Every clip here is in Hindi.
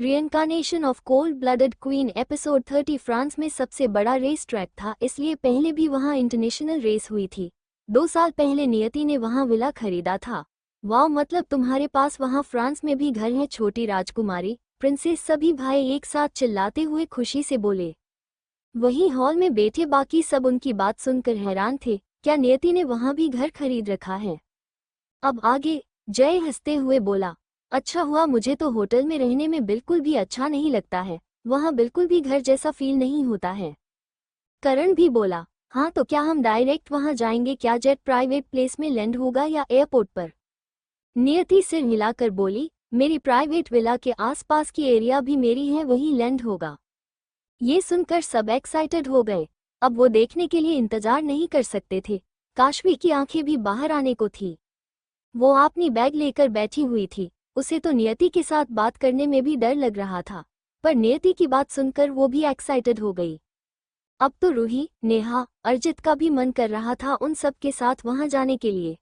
रिइंकार्नेशन of cold blooded queen episode 30 France में सबसे बड़ा रेस ट्रैक था, इसलिए पहले भी वहां इंटरनेशनल रेस हुई थी। 2 साल पहले नियति ने वहां विला खरीदा था। वाह, मतलब तुम्हारे पास वहां फ्रांस में भी घर है। छोटी राजकुमारी, प्रिंसेस, सभी भाई एक साथ चिल्लाते हुए खुशी से बोले। वही हॉल में बैठे बाकी सब उनकी बात सुनकर हैरान थे। क्या नियति ने वहां भी घर खरीद रखा है? अब आगे? जय हंसते हुए बोला। अच्छा हुआ, मुझे तो होटल में रहने में बिल्कुल भी अच्छा नहीं लगता है। वहां बिल्कुल भी घर जैसा फील नहीं होता है। करण भी बोला। हाँ तो क्या हम डायरेक्ट वहां जाएंगे? क्या जेट प्राइवेट प्लेस में लैंड होगा या एयरपोर्ट पर? नियति सिर हिलाकर बोली, मेरी प्राइवेट विला के आसपास की एरिया भी मेरी है, वहीं लैंड होगा। ये सुनकर सब एक्साइटेड हो गए। अब वो देखने के लिए इंतजार नहीं कर सकते थे। काशवी की आंखें भी बाहर आने को थी। वो अपनी बैग लेकर बैठी हुई थी। उसे तो नियति के साथ बात करने में भी डर लग रहा था, पर नियति की बात सुनकर वो भी एक्साइटेड हो गई। अब तो रूही, नेहा, अर्जित का भी मन कर रहा था उन सब के साथ वहां जाने के लिए,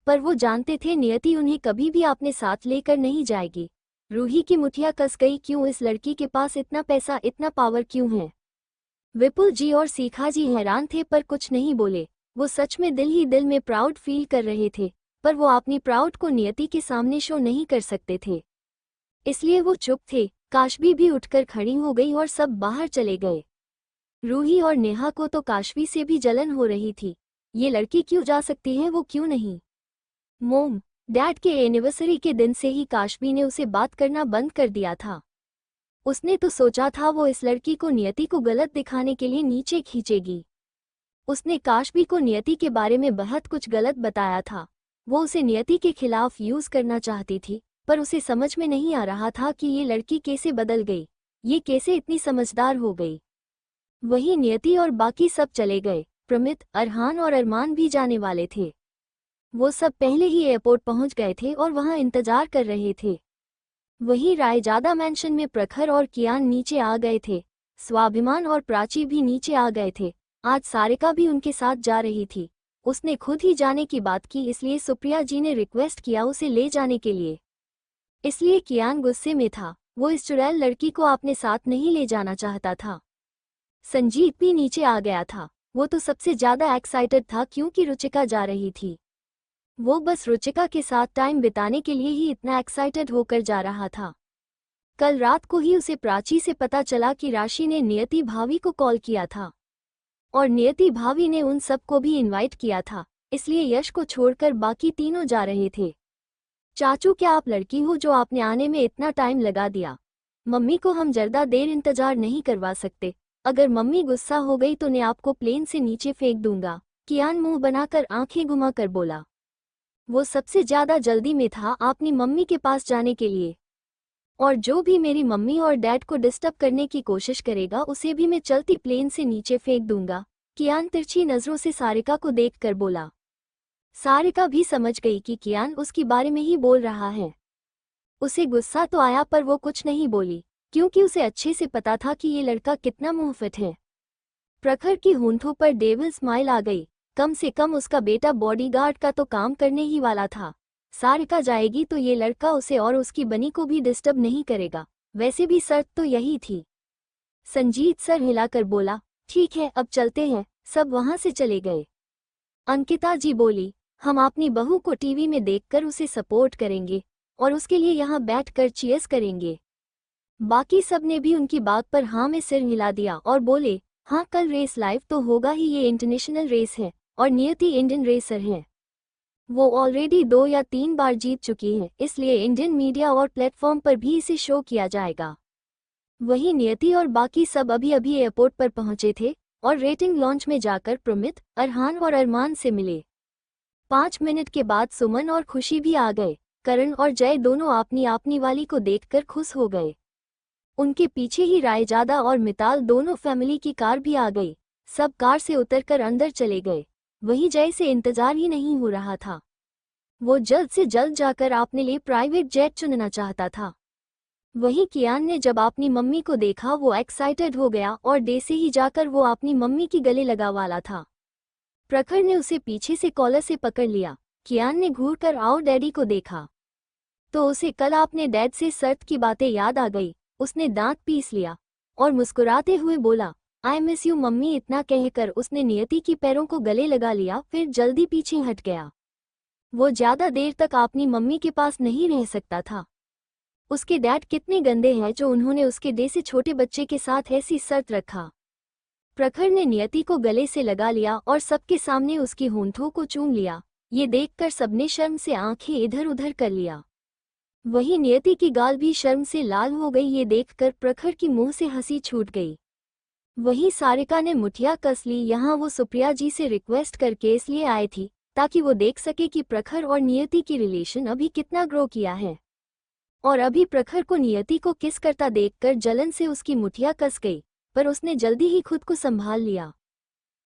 पर वो जानते थे नियति उन्हें कभी भी अपने साथ लेकर नहीं जाएगी। रूही की मुठिया कस गई। क्यों? इस लड़की के पास इतना पैसा, इतना पावर क्यों है? विपुल जी और सीखा जी हैरान थे पर कुछ नहीं बोले। वो सच में दिल ही दिल में प्राउड फील कर रहे थे, पर वो अपनी प्राउड को नियति के सामने शो नहीं कर सकते थे, इसलिए वो चुप थे। काशवी भी उठकर खड़ी हो गई और सब बाहर चले गए। रूही और नेहा को तो काशवी से भी जलन हो रही थी। ये लड़की क्यों जा सकती है, वो क्यों नहीं? मोम डैड के एनिवर्सरी के दिन से ही काशवी ने उसे बात करना बंद कर दिया था। उसने तो सोचा था वो इस लड़की को नियति को गलत दिखाने के लिए नीचे खींचेगी। उसने काशवी को नियति के बारे में बहुत कुछ गलत बताया था। वो उसे नियति के खिलाफ यूज करना चाहती थी, पर उसे समझ में नहीं आ रहा था कि ये लड़की कैसे बदल गई, ये कैसे इतनी समझदार हो गई। वही नियति और बाकी सब चले गए। प्रमित, अरहान और अरमान भी जाने वाले थे। वो सब पहले ही एयरपोर्ट पहुंच गए थे और वहां इंतजार कर रहे थे। वही रायजादा मैंशन में प्रखर और कियान नीचे आ गए थे। स्वाभिमान और प्राची भी नीचे आ गए थे। आज सारिका भी उनके साथ जा रही थी। उसने खुद ही जाने की बात की, इसलिए सुप्रिया जी ने रिक्वेस्ट किया उसे ले जाने के लिए। इसलिए कियान गुस्से में था। वो इस चुड़ैल लड़की को अपने साथ नहीं ले जाना चाहता था। संजीत भी नीचे आ गया था। वो तो सबसे ज्यादा एक्साइटेड था क्योंकि रुचिका जा रही थी। वो बस रुचिका के साथ टाइम बिताने के लिए ही इतना एक्साइटेड होकर जा रहा था। कल रात को ही उसे प्राची से पता चला कि राशि ने नियति भाभी को कॉल किया था और नियति भाभी ने उन सबको भी इनवाइट किया था, इसलिए यश को छोड़कर बाकी तीनों जा रहे थे। चाचू, क्या आप लड़की हो जो आपने आने में इतना टाइम लगा दिया? मम्मी को हम ज्यादा देर इंतजार नहीं करवा सकते। अगर मम्मी गुस्सा हो गई तो मैं आपको प्लेन से नीचे फेंक दूंगा। कियान मुंह बनाकर आंखें घुमाकर बोला। वो सबसे ज्यादा जल्दी में था अपनी मम्मी के पास जाने के लिए, और जो भी मेरी मम्मी और डैड को डिस्टर्ब करने की कोशिश करेगा उसे भी मैं चलती प्लेन से नीचे फेंक दूंगा। कियान तिरछी नजरों से सारिका को देखकर बोला। सारिका भी समझ गई कि कियान उसके बारे में ही बोल रहा है। उसे गुस्सा तो आया पर वो कुछ नहीं बोली, क्योंकि उसे अच्छे से पता था कि ये लड़का कितना मुंहफट है। प्रखर की होंठों पर डेविल स्माइल आ गई। कम से कम उसका बेटा बॉडीगार्ड का तो काम करने ही वाला था। सारिका जाएगी तो ये लड़का उसे और उसकी बनी को भी डिस्टर्ब नहीं करेगा। वैसे भी शर्त तो यही थी। संजीत सर हिलाकर बोला, ठीक है अब चलते हैं। सब वहां से चले गए। अंकिता जी बोली, हम अपनी बहू को टीवी में देखकर उसे सपोर्ट करेंगे और उसके लिए यहाँ बैठकर चीयर्स करेंगे। बाकी सब ने भी उनकी बात पर हाँ में सिर हिला दिया और बोले, हाँ कल रेस लाइव तो होगा ही। ये इंटरनेशनल रेस है और नियति इंडियन रेसर है। वो ऑलरेडी 2 या 3 बार जीत चुकी है, इसलिए इंडियन मीडिया और प्लेटफॉर्म पर भी इसे शो किया जाएगा। वही नियति और बाकी सब अभी अभी एयरपोर्ट पर पहुंचे थे और रेटिंग लॉन्च में जाकर प्रमित, अरहान और अरमान से मिले। 5 मिनट के बाद सुमन और खुशी भी आ गए। करण और जय दोनों अपनी अपनी वाली को देखकर खुश हो गए। उनके पीछे ही रायजादा और मिताल दोनों फैमिली की कार भी आ गई। सब कार से उतरकर अंदर चले गए। वही जय से इंतजार ही नहीं हो रहा था। वो जल्द से जल्द जाकर अपने लिए प्राइवेट जेट चुनना चाहता था। वही कियान ने जब अपनी मम्मी को देखा वो एक्साइटेड हो गया और डे से ही जाकर वो अपनी मम्मी की गले लगा वाला था। प्रखर ने उसे पीछे से कॉलर से पकड़ लिया। कियान ने घूरकर आओ डैडी को देखा। तो उसे कल आपने डैड से शर्त की बातें याद आ गई। उसने दांत पीस लिया और मुस्कुराते हुए बोला, आई मिस यू मम्मी। इतना कहकर उसने नियति की पैरों को गले लगा लिया, फिर जल्दी पीछे हट गया। वो ज्यादा देर तक अपनी मम्मी के पास नहीं रह सकता था। उसके डैड कितने गंदे हैं जो उन्होंने उसके जैसे छोटे बच्चे के साथ ऐसी शर्त रखा। प्रखर ने नियति को गले से लगा लिया और सबके सामने उसकी होंठों को चूम लिया। ये देखकर सबने शर्म से आंखें इधर उधर कर लिया। वही नियति की गाल भी शर्म से लाल हो गई। ये देखकर प्रखर की मुंह से हंसी छूट गई। वही सारिका ने मुठिया कस ली। यहाँ वो सुप्रिया जी से रिक्वेस्ट करके इसलिए आई थी ताकि वो देख सके कि प्रखर और नियति की रिलेशन अभी कितना ग्रो किया है। और अभी प्रखर को नियति को किस करता देखकर जलन से उसकी मुठिया कस गई, पर उसने जल्दी ही खुद को संभाल लिया।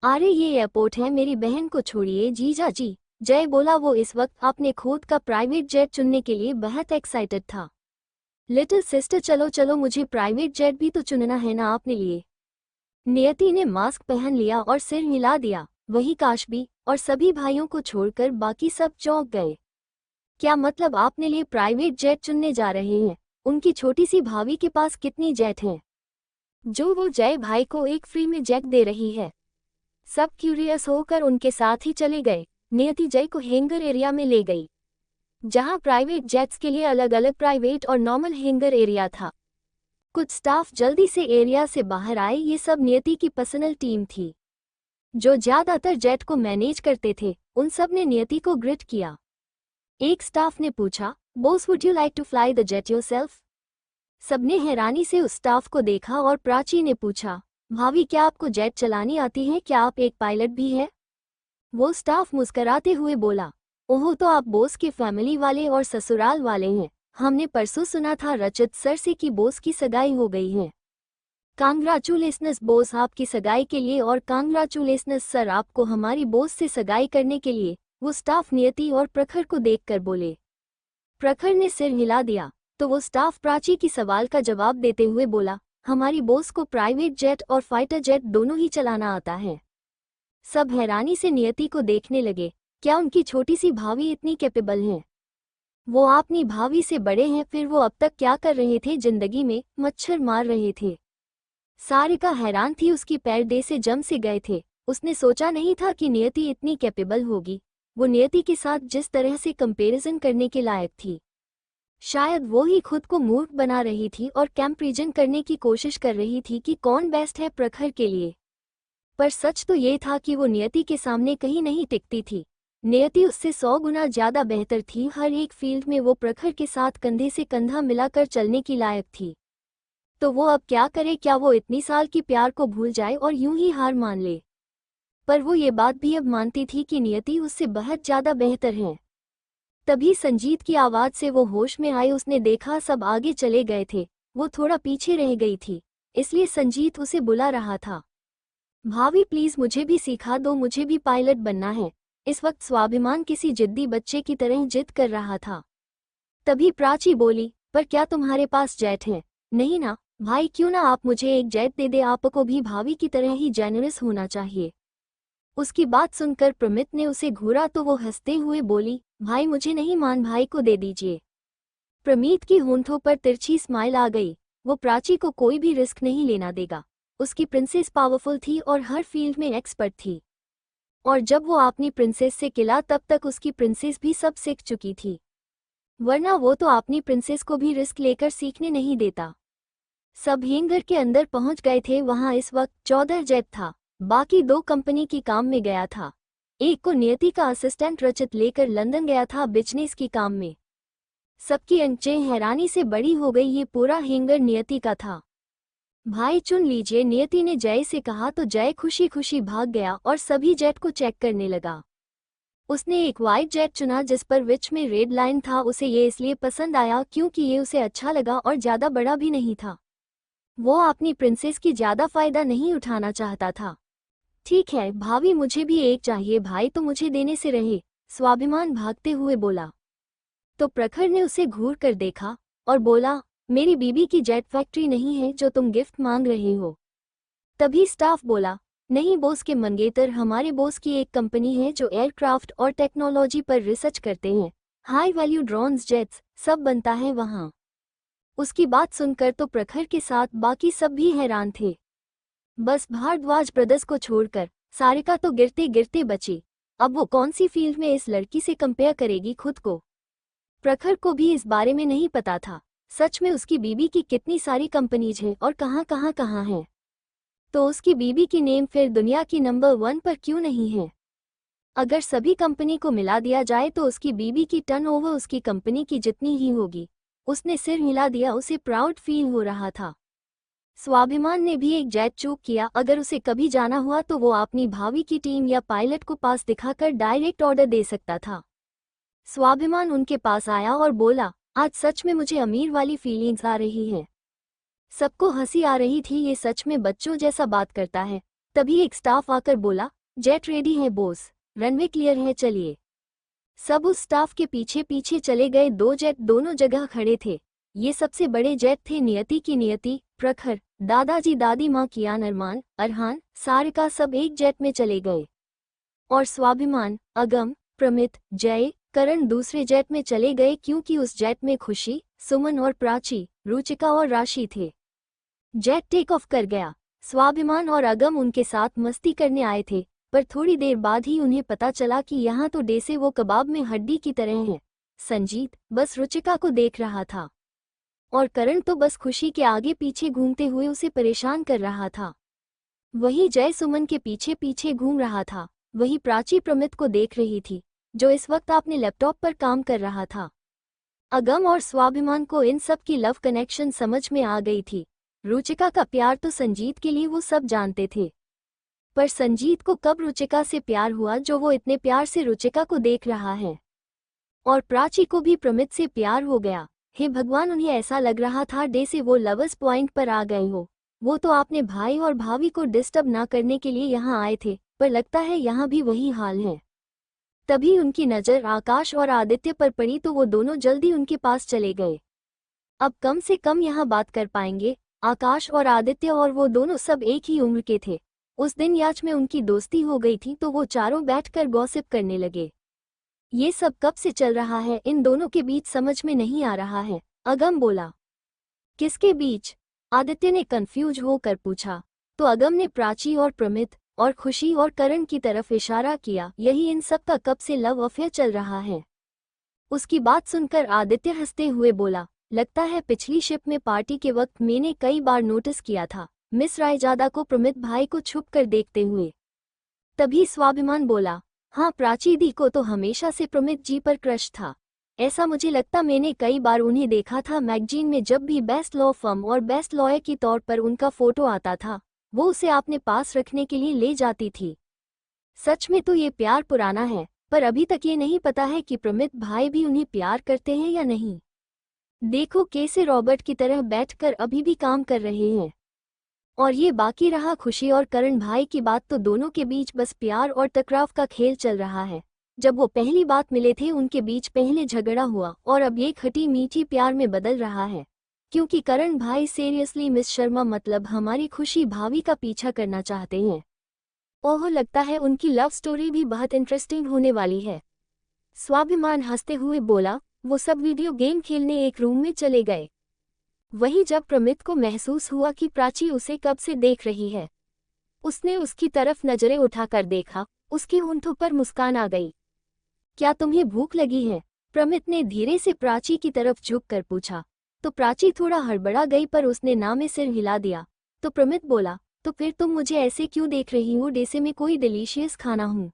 अरे ये एयरपोर्ट है, मेरी बहन को छोड़िए जीजा जी, जय बोला। वो इस वक्त अपने खुद का प्राइवेट जेट चुनने के लिए बहुत एक्साइटेड था। लिटिल सिस्टर चलो चलो, मुझे प्राइवेट जेट भी तो चुनना है ना अपने लिए। नियति ने मास्क पहन लिया और सिर हिला दिया। वही काश भी और सभी भाइयों को छोड़कर बाकी सब चौंक गए। क्या मतलब आपने लिए प्राइवेट जेट चुनने जा रहे हैं? उनकी छोटी सी भाभी के पास कितनी जेट हैं जो वो जय भाई को एक फ्री में जेट दे रही है? सब क्यूरियस होकर उनके साथ ही चले गए। नियति जय को हैंगर एरिया में ले गई, जहां प्राइवेट जेट्स के लिए अलग अलग प्राइवेट और नॉर्मल हैंगर एरिया था। कुछ स्टाफ जल्दी से एरिया से बाहर आए। ये सब नियति की पर्सनल टीम थी जो ज्यादातर जेट को मैनेज करते थे। उन सब ने नियति को ग्रिट किया। एक स्टाफ ने पूछा, boss would you like to fly the jet yourself? सबने हैरानी से उस स्टाफ को देखा और प्राची ने पूछा, भाभी क्या आपको जेट चलानी आती है? क्या आप एक पायलट भी है? वो स्टाफ मुस्कराते हुए बोला, ओह तो आप बोस के फैमिली वाले और ससुराल वाले हैं। हमने परसों सुना था रचित सर से कि बोस की सगाई हो गई है। कांग्रेचुलेशंस बोस आपकी सगाई के लिए, और कांग्रेचुलेशंस सर आपको हमारी बोस से सगाई करने के लिए। वो स्टाफ नियति और प्रखर को देखकर बोले। प्रखर ने सिर हिला दिया तो वो स्टाफ प्राची की सवाल का जवाब देते हुए बोला, हमारी बोस को प्राइवेट जेट और फाइटर जेट दोनों ही चलाना आता है। सब हैरानी से नियति को देखने लगे। क्या उनकी छोटी सी भाभी इतनी कैपेबल हैं? वो अपनी भाभी से बड़े हैं, फिर वो अब तक क्या कर रहे थे जिंदगी में? मच्छर मार रहे थे। सारिका हैरान थी, उसकी पैर दे से जम से गए थे। उसने सोचा नहीं था कि नियति इतनी कैपेबल होगी। वो नियति के साथ जिस तरह से कंपैरिजन करने के लायक थी, शायद वो ही खुद को मूर्ख बना रही थी और कंपैरिजन करने की कोशिश कर रही थी कि कौन बेस्ट है प्रखर के लिए। पर सच तो ये था कि वो नियति के सामने कहीं नहीं टिकती थी। नियति उससे 100 गुना ज्यादा बेहतर थी। हर एक फील्ड में वो प्रखर के साथ कंधे से कंधा मिलाकर चलने की लायक थी। तो वो अब क्या करे? क्या वो इतनी साल की प्यार को भूल जाए और यूं ही हार मान ले? पर वो ये बात भी अब मानती थी कि नियति उससे बहुत ज्यादा बेहतर है। तभी संजीत की आवाज से वो होश में आई। उसने देखा सब आगे चले गए थे, वो थोड़ा पीछे रह गई थी, इसलिए संजीत उसे बुला रहा था। भाभी प्लीज मुझे भी सिखा दो, मुझे भी पायलट बनना है। इस वक्त स्वाभिमान किसी जिद्दी बच्चे की तरह जिद कर रहा था। तभी प्राची बोली, पर क्या तुम्हारे पास जेट है? नहीं ना भाई, क्यों ना आप मुझे एक जेट दे दे, आपको भी भाभी की तरह ही जेनरस होना चाहिए। उसकी बात सुनकर प्रमित ने उसे घूरा तो वो हंसते हुए बोली, भाई मुझे नहीं, मान भाई को दे दीजिए। प्रमीत की होंठों पर तिरछी स्माइल आ गई। वो प्राची को कोई भी रिस्क नहीं लेना देगा। उसकी प्रिंसेस पावरफुल थी और हर फील्ड में एक्सपर्ट थी, और जब वो अपनी प्रिंसेस से किला तब तक उसकी प्रिंसेस भी सब सीख चुकी थी, वरना वो तो अपनी प्रिंसेस को भी रिस्क लेकर सीखने नहीं देता। सब हैंगर के अंदर पहुंच गए थे। वहां इस वक्त 14 जेट था, बाकी 2 कंपनी की काम में गया था। एक को नियति का असिस्टेंट रचित लेकर लंदन गया था बिजनेस की काम में। सबकी आंखें हैरानी से बड़ी हो गई। ये पूरा हैंगर नियति का था। भाई चुन लीजिए, नियति ने जय से कहा तो जय खुशी खुशी भाग गया और सभी जेट को चेक करने लगा। उसने एक वाइट जेट चुना जिस पर विच में रेड लाइन था। उसे ये इसलिए पसंद आया क्योंकि ये उसे अच्छा लगा और ज्यादा बड़ा भी नहीं था। वो अपनी प्रिंसेस की ज्यादा फायदा नहीं उठाना चाहता था। ठीक है भाभी, मुझे भी एक चाहिए। भाई तो मुझे देने से रहे, स्वाभिमान भागते हुए बोला। तो प्रखर ने उसे घूर कर देखा और बोला, मेरी बीबी की जेट फैक्ट्री नहीं है जो तुम गिफ्ट मांग रहे हो। तभी स्टाफ बोला, नहीं बोस के मंगेतर, हमारे बोस की एक कंपनी है जो एयरक्राफ्ट और टेक्नोलॉजी पर रिसर्च करते हैं। हाई वैल्यू ड्रोन्स, जेट्स, सब बनता है वहाँ। उसकी बात सुनकर तो प्रखर के साथ बाकी सब भी हैरान थे। बस भारद्वाज ब्रदर्स को छोड़कर सारिका तो गिरते गिरते बची। अब वो कौन सी फील्ड में इस लड़की से कंपेयर करेगी खुद को। प्रखर को भी इस बारे में नहीं पता था सच में उसकी बीबी की कितनी सारी कंपनीज हैं और कहाँ हैं। तो उसकी बीबी की नेम फिर दुनिया की नंबर 1 पर क्यों नहीं है। अगर सभी कंपनी को मिला दिया जाए तो उसकी बीबी की टर्नओवर उसकी कंपनी की जितनी ही होगी। उसने सिर हिला दिया, उसे प्राउड फील हो रहा था। स्वाभिमान ने भी एक जेट चूक किया। अगर उसे कभी जाना हुआ तो वो अपनी भावी की टीम या पायलट को पास दिखाकर डायरेक्ट ऑर्डर दे सकता था। स्वाभिमान उनके पास आया और बोला, आज सच में मुझे अमीर वाली फीलिंग्स आ रही है। सबको हंसी आ रही थी, ये सच में बच्चों जैसा बात करता है। तभी एक स्टाफ आकर बोला, जेट रेडी है बॉस, रनवे क्लियर है, चलिए। सब उस स्टाफ के पीछे पीछे चले गए। 2 जेट दोनों जगह खड़े थे। ये सबसे बड़े जेट थे नियति की नियति, प्रखर, दादाजी दादी माँ कियान, अरमान, अरहान, सारिका सब एक जेट में चले गए। और स्वाभिमान, अगम, प्रमित, जय, करण दूसरे जेट में चले गए क्योंकि उस जेट में खुशी, सुमन और प्राची, रुचिका और राशि थे। जेट टेक ऑफ कर गया। स्वाभिमान और अगम उनके साथ मस्ती करने आए थे, पर थोड़ी देर बाद ही उन्हें पता चला कि यहाँ तो डेसे वो कबाब में हड्डी की तरह है। संजीत बस रुचिका को देख रहा था और करण तो बस खुशी के आगे पीछे घूमते हुए उसे परेशान कर रहा था। वही जय सुमन के पीछे पीछे घूम रहा था। वही प्राची प्रमित को देख रही थी, जो इस वक्त अपने लैपटॉप पर काम कर रहा था। अगम और स्वाभिमान को इन सब की लव कनेक्शन समझ में आ गई थी। रुचिका का प्यार तो संजीत के लिए वो सब जानते थे, पर संजीत को कब रुचिका से प्यार हुआ जो वो इतने प्यार से रुचिका को देख रहा है। और प्राची को भी प्रमित से प्यार हो गया। हे भगवान, उन्हें ऐसा लग रहा था जैसे वो लवर्स पॉइंट पर आ गए हो। वो तो अपने भाई और भाभी को डिस्टर्ब ना करने के लिए यहाँ आए थे, पर लगता है यहाँ भी वही हाल है। तभी उनकी नज़र आकाश और आदित्य पर पड़ी तो वो दोनों जल्दी उनके पास चले गए। अब कम से कम यहाँ बात कर पाएंगे। आकाश और आदित्य और वो दोनों सब एक ही उम्र के थे। उस दिन याच में उनकी दोस्ती हो गई थी तो वो चारों बैठकर गॉसिप करने लगे। ये सब कब से चल रहा है इन दोनों के बीच, समझ में नहीं आ रहा है। अगम बोला, किसके बीच? आदित्य ने कंफ्यूज होकर पूछा। तो अगम ने प्राची और प्रमित और खुशी और करण की तरफ इशारा किया। यही इन सब का कब से लव अफेयर चल रहा है। उसकी बात सुनकर आदित्य हंसते हुए बोला, लगता है पिछली शिप में पार्टी के वक्त मैंने कई बार नोटिस किया था मिस रायजादा को प्रमित भाई को छुप कर देखते हुए। तभी स्वाभिमान बोला, हाँ, प्राची दी को तो हमेशा से प्रमित जी पर क्रश था। ऐसा मुझे लगता मैंने कई बार उन्हें देखा था मैगजीन में, जब भी बेस्ट लॉ फर्म और बेस्ट लॉयर के तौर पर उनका फोटो आता था वो उसे अपने पास रखने के लिए ले जाती थी। सच में तो ये प्यार पुराना है, पर अभी तक ये नहीं पता है कि प्रमित भाई भी उन्हें प्यार करते हैं या नहीं। देखो कैसे रॉबर्ट की तरह बैठकर अभी भी काम कर रहे हैं। और ये बाकी रहा खुशी और करण भाई की बात, तो दोनों के बीच बस प्यार और टकराव का खेल चल रहा है। जब वो पहली बात मिले थे उनके बीच पहले झगड़ा हुआ और अब ये खटी मीठी प्यार में बदल रहा है, क्योंकि करण भाई सीरियसली मिस शर्मा मतलब हमारी खुशी भाभी का पीछा करना चाहते हैं। ओह, लगता है उनकी लव स्टोरी भी बहुत इंटरेस्टिंग होने वाली है। स्वाभिमान हंसते हुए बोला। वो सब वीडियो गेम खेलने एक रूम में चले गए। वहीं जब प्रमित को महसूस हुआ कि प्राची उसे कब से देख रही है, उसने उसकी तरफ नजरें उठाकर देखा। उसके होंठों पर मुस्कान आ गई। क्या तुम्हें भूख लगी है? प्रमित ने धीरे से प्राची की तरफ झुककर पूछा। तो प्राची थोड़ा हड़बड़ा गई, पर उसने ना में सिर हिला दिया। तो प्रमित बोला, तो फिर तुम मुझे ऐसे क्यों देख रही हो जैसे मैं कोई डिलीशियस खाना हूँ?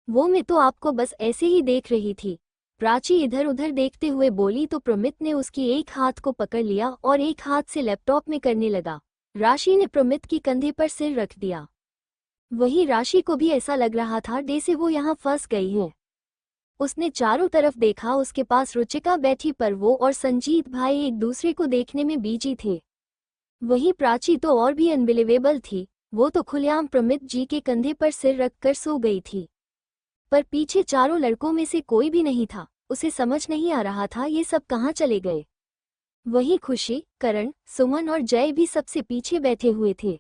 वो मैं तो आपको बस ऐसे ही देख रही थी। प्राची इधर उधर देखते हुए बोली। तो प्रमित ने उसकी एक हाथ को पकड़ लिया और एक हाथ से लैपटॉप में करने लगा। राशि ने प्रमित की कंधे पर सिर रख दिया। वही राशि को भी ऐसा लग रहा था जैसे वो यहाँ फंस गई है। उसने चारों तरफ देखा, उसके पास रुचिका बैठी, पर वो और संजीत भाई एक दूसरे को देखने में बिजी थे। वही प्राची तो और भी अनबिलीवेबल थी। वो तो खुलेआम प्रमित जी के कंधे पर सिर रखकर सो गई थी, पर पीछे चारों लड़कों में से कोई भी नहीं था। उसे समझ नहीं आ रहा था ये सब कहाँ चले गए। वहीं खुशी, करण, सुमन और जय भी सबसे पीछे बैठे हुए थे।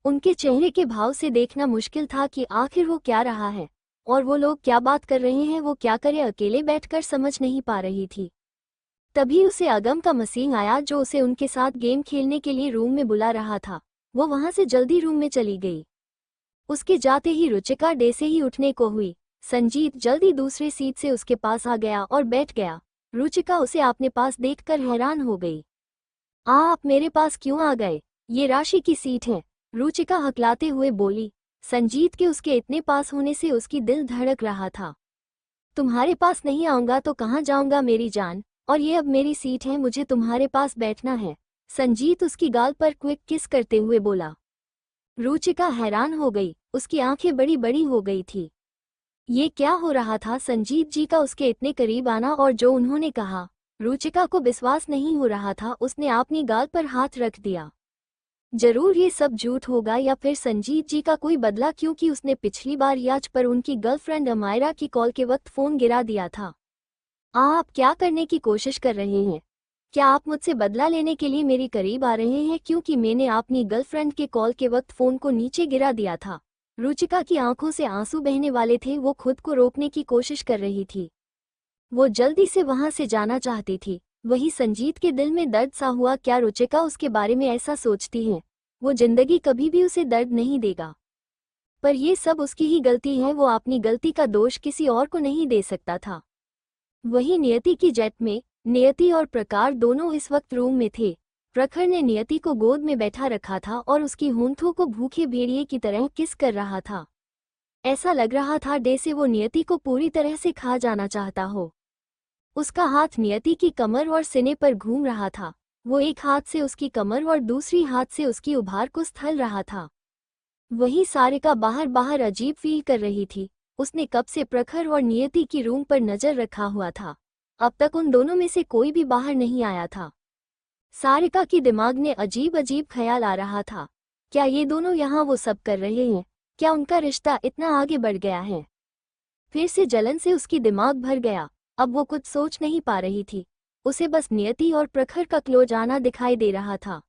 उनके चेहरे के भाव से देखना मुश्किल था कि आखिर वो क्या रहा है। और वो लोग क्या बात कर रहे हैं, वो क्या करे, अकेले बैठकर समझ नहीं पा रही थी। तभी उसे अगम का मसीह आया जो उसे उनके साथ गेम खेलने के लिए रूम में बुला रहा था। वो वहां से जल्दी रूम में चली गई। उसके जाते ही रुचिका डे से ही उठने को हुई। संजीत जल्दी दूसरे सीट से उसके पास आ गया और बैठ गया। रुचिका उसे अपने पास देखकर हैरान हो गई। आप मेरे पास क्यों आ गए? ये राशि की सीट है, रुचिका हकलाते हुए बोली। संजीत के उसके इतने पास होने से उसकी दिल धड़क रहा था। तुम्हारे पास नहीं आऊंगा तो कहाँ जाऊंगा मेरी जान, और ये अब मेरी सीट है, मुझे तुम्हारे पास बैठना है। संजीत उसकी गाल पर क्विक किस करते हुए बोला। रुचिका हैरान हो गई, उसकी आंखें बड़ी बड़ी हो गई थी। ये क्या हो रहा था? संजीत जी का उसके इतने करीब आना और जो उन्होंने कहा, रुचिका को विश्वास नहीं हो रहा था। उसने अपनी गाल पर हाथ रख दिया। जरूर ये सब झूठ होगा या फिर संजीत जी का कोई बदला, क्योंकि उसने पिछली बार याच पर उनकी गर्लफ्रेंड अमायरा की कॉल के वक्त फोन गिरा दिया था। आप क्या करने की कोशिश कर रहे हैं? क्या आप मुझसे बदला लेने के लिए मेरे करीब आ रहे हैं? क्योंकि मैंने अपनी गर्लफ्रेंड के कॉल के वक्त फोन को नीचे गिरा दिया था। रुचिका की आंखों से आंसू बहने वाले थे। वो खुद को रोकने की कोशिश कर रही थी। वो जल्दी से वहां से जाना चाहती थी। वही संजीत के दिल में दर्द सा हुआ। क्या रुचिका उसके बारे में ऐसा सोचती है? वो जिंदगी कभी भी उसे दर्द नहीं देगा, पर ये सब उसकी ही गलती है। वो अपनी गलती का दोष किसी और को नहीं दे सकता था। वही नियति की जेट में नियति और प्रकार दोनों इस वक्त रूम में थे। प्रखर ने नियति को गोद में बैठा रखा था और उसकी होंठों को भूखे भेड़िए की तरह किस कर रहा था। ऐसा लग रहा था डे से वो नियति को पूरी तरह से खा जाना चाहता हो। उसका हाथ नियति की कमर और सीने पर घूम रहा था। वो एक हाथ से उसकी कमर और दूसरी हाथ से उसकी उभार को स्थल रहा था। वही सारिका बाहर बाहर अजीब फील कर रही थी। उसने कब से प्रखर और नियति की रूम पर नजर रखा हुआ था। अब तक उन दोनों में से कोई भी बाहर नहीं आया था। सारिका की दिमाग में अजीब अजीब ख्याल आ रहा था। क्या ये दोनों यहाँ वो सब कर रहे हैं? क्या उनका रिश्ता इतना आगे बढ़ गया है? फिर से जलन से उसकी दिमाग भर गया। अब वो कुछ सोच नहीं पा रही थी। उसे बस नियति और प्रखर का क्लोज आना दिखाई दे रहा था।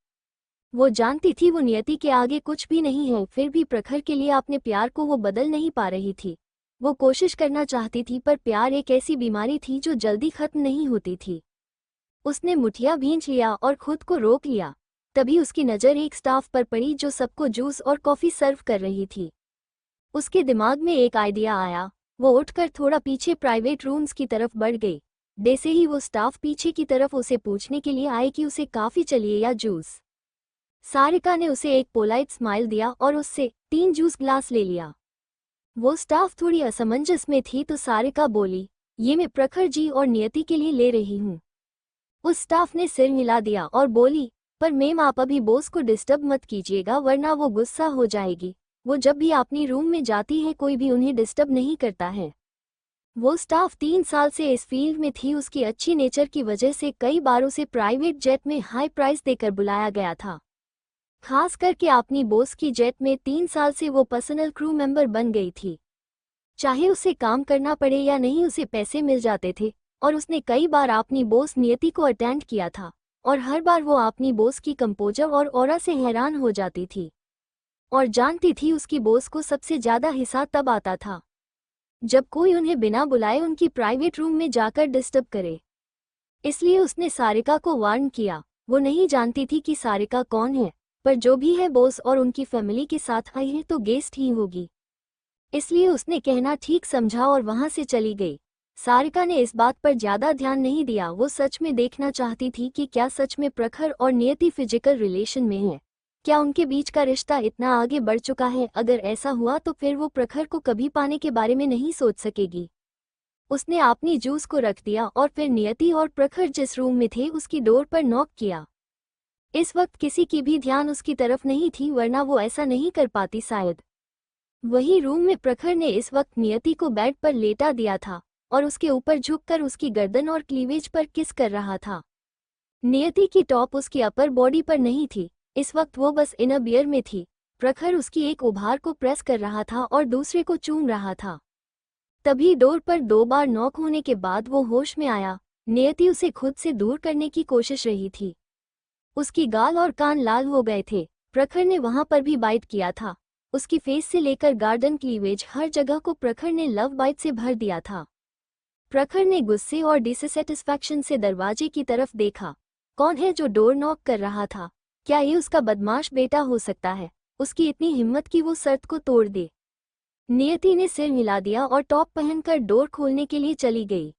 वो जानती थी वो नियति के आगे कुछ भी नहीं है, फिर भी प्रखर के लिए अपने प्यार को वो बदल नहीं पा रही थी। वो कोशिश करना चाहती थी, पर प्यार एक ऐसी बीमारी थी जो जल्दी खत्म नहीं होती थी। उसने मुठिया भींच लिया और खुद को रोक लिया। तभी उसकी नज़र एक स्टाफ पर पड़ी जो सबको जूस और कॉफ़ी सर्व कर रही थी। उसके दिमाग में एक आइडिया आया। वो उठकर थोड़ा पीछे प्राइवेट रूम्स की तरफ बढ़ गई। जैसे ही वो स्टाफ पीछे की तरफ उसे पूछने के लिए आए कि उसे कॉफ़ी चाहिए या जूस, सारिका ने उसे एक पोलाइट स्माइल दिया और उससे 3 जूस ग्लास ले लिया। वो स्टाफ थोड़ी असमंजस में थी तो सारिका बोली, ये मैं प्रखर जी और नियति के लिए ले रही हूँ। उस स्टाफ ने सिर हिला दिया और बोली, पर मैम आप अभी बॉस को डिस्टर्ब मत कीजिएगा वरना वो गुस्सा हो जाएगी। वो जब भी अपनी रूम में जाती है कोई भी उन्हें डिस्टर्ब नहीं करता है। वो स्टाफ 3 साल से इस फील्ड में थी। उसकी अच्छी नेचर की वजह से कई बार उसे प्राइवेट जेट में हाई प्राइस देकर बुलाया गया था। खास करके अपनी बॉस की जेट में 3 साल से वो पर्सनल क्रू मेंबर बन गई थी। चाहे उसे काम करना पड़े या नहीं, उसे पैसे मिल जाते थे। और उसने कई बार अपनी बॉस नियति को अटेंड किया था और हर बार वो अपनी बॉस की कंपोजर और ऑरा से हैरान हो जाती थी और जानती थी उसकी बॉस को सबसे ज़्यादा हिस्सा तब आता था जब कोई उन्हें बिना बुलाए उनकी प्राइवेट रूम में जाकर डिस्टर्ब करे। इसलिए उसने सारिका को वार्न किया। वो नहीं जानती थी कि सारिका कौन है, पर जो भी है बॉस और उनकी फैमिली के साथ आई है तो गेस्ट ही होगी। इसलिए उसने कहना ठीक समझा और वहां से चली गई। सारिका ने इस बात पर ज्यादा ध्यान नहीं दिया। वो सच में देखना चाहती थी कि क्या सच में प्रखर और नियति फिजिकल रिलेशन में है। क्या उनके बीच का रिश्ता इतना आगे बढ़ चुका है? अगर ऐसा हुआ तो फिर वो प्रखर को कभी पाने के बारे में नहीं सोच सकेगी। उसने अपनी जूस को रख दिया और फिर नियति और प्रखर जिस रूम में थे उसकी डोर पर नॉक किया। इस वक्त किसी की भी ध्यान उसकी तरफ नहीं थी, वरना वो ऐसा नहीं कर पाती शायद। वही रूम में प्रखर ने इस वक्त नियति को बेड पर लेटा दिया था और उसके ऊपर झुककर उसकी गर्दन और क्लीवेज पर किस कर रहा था। नियति की टॉप उसकी अपर बॉडी पर नहीं थी। इस वक्त वो बस इनर बियर में थी। प्रखर उसकी एक उभार को प्रेस कर रहा था और दूसरे को चूम रहा था। तभी डोर पर 2 बार नॉक होने के बाद वो होश में आया। नियति उसे खुद से दूर करने की कोशिश रही थी। उसकी गाल और कान लाल हो गए थे। प्रखर ने वहां पर भी बाइट किया था। उसकी फेस से लेकर गार्डन क्लीवेज हर जगह को प्रखर ने लव बाइट से भर दिया था। प्रखर ने गुस्से और डिससैटिस्फैक्शन से दरवाजे की तरफ देखा। कौन है जो डोर नॉक कर रहा था? क्या ये उसका बदमाश बेटा हो सकता है? उसकी इतनी हिम्मत कि वो शर्त को तोड़ दे। नियति ने सिर हिला दिया और टॉप पहनकर डोर खोलने के लिए चली गई।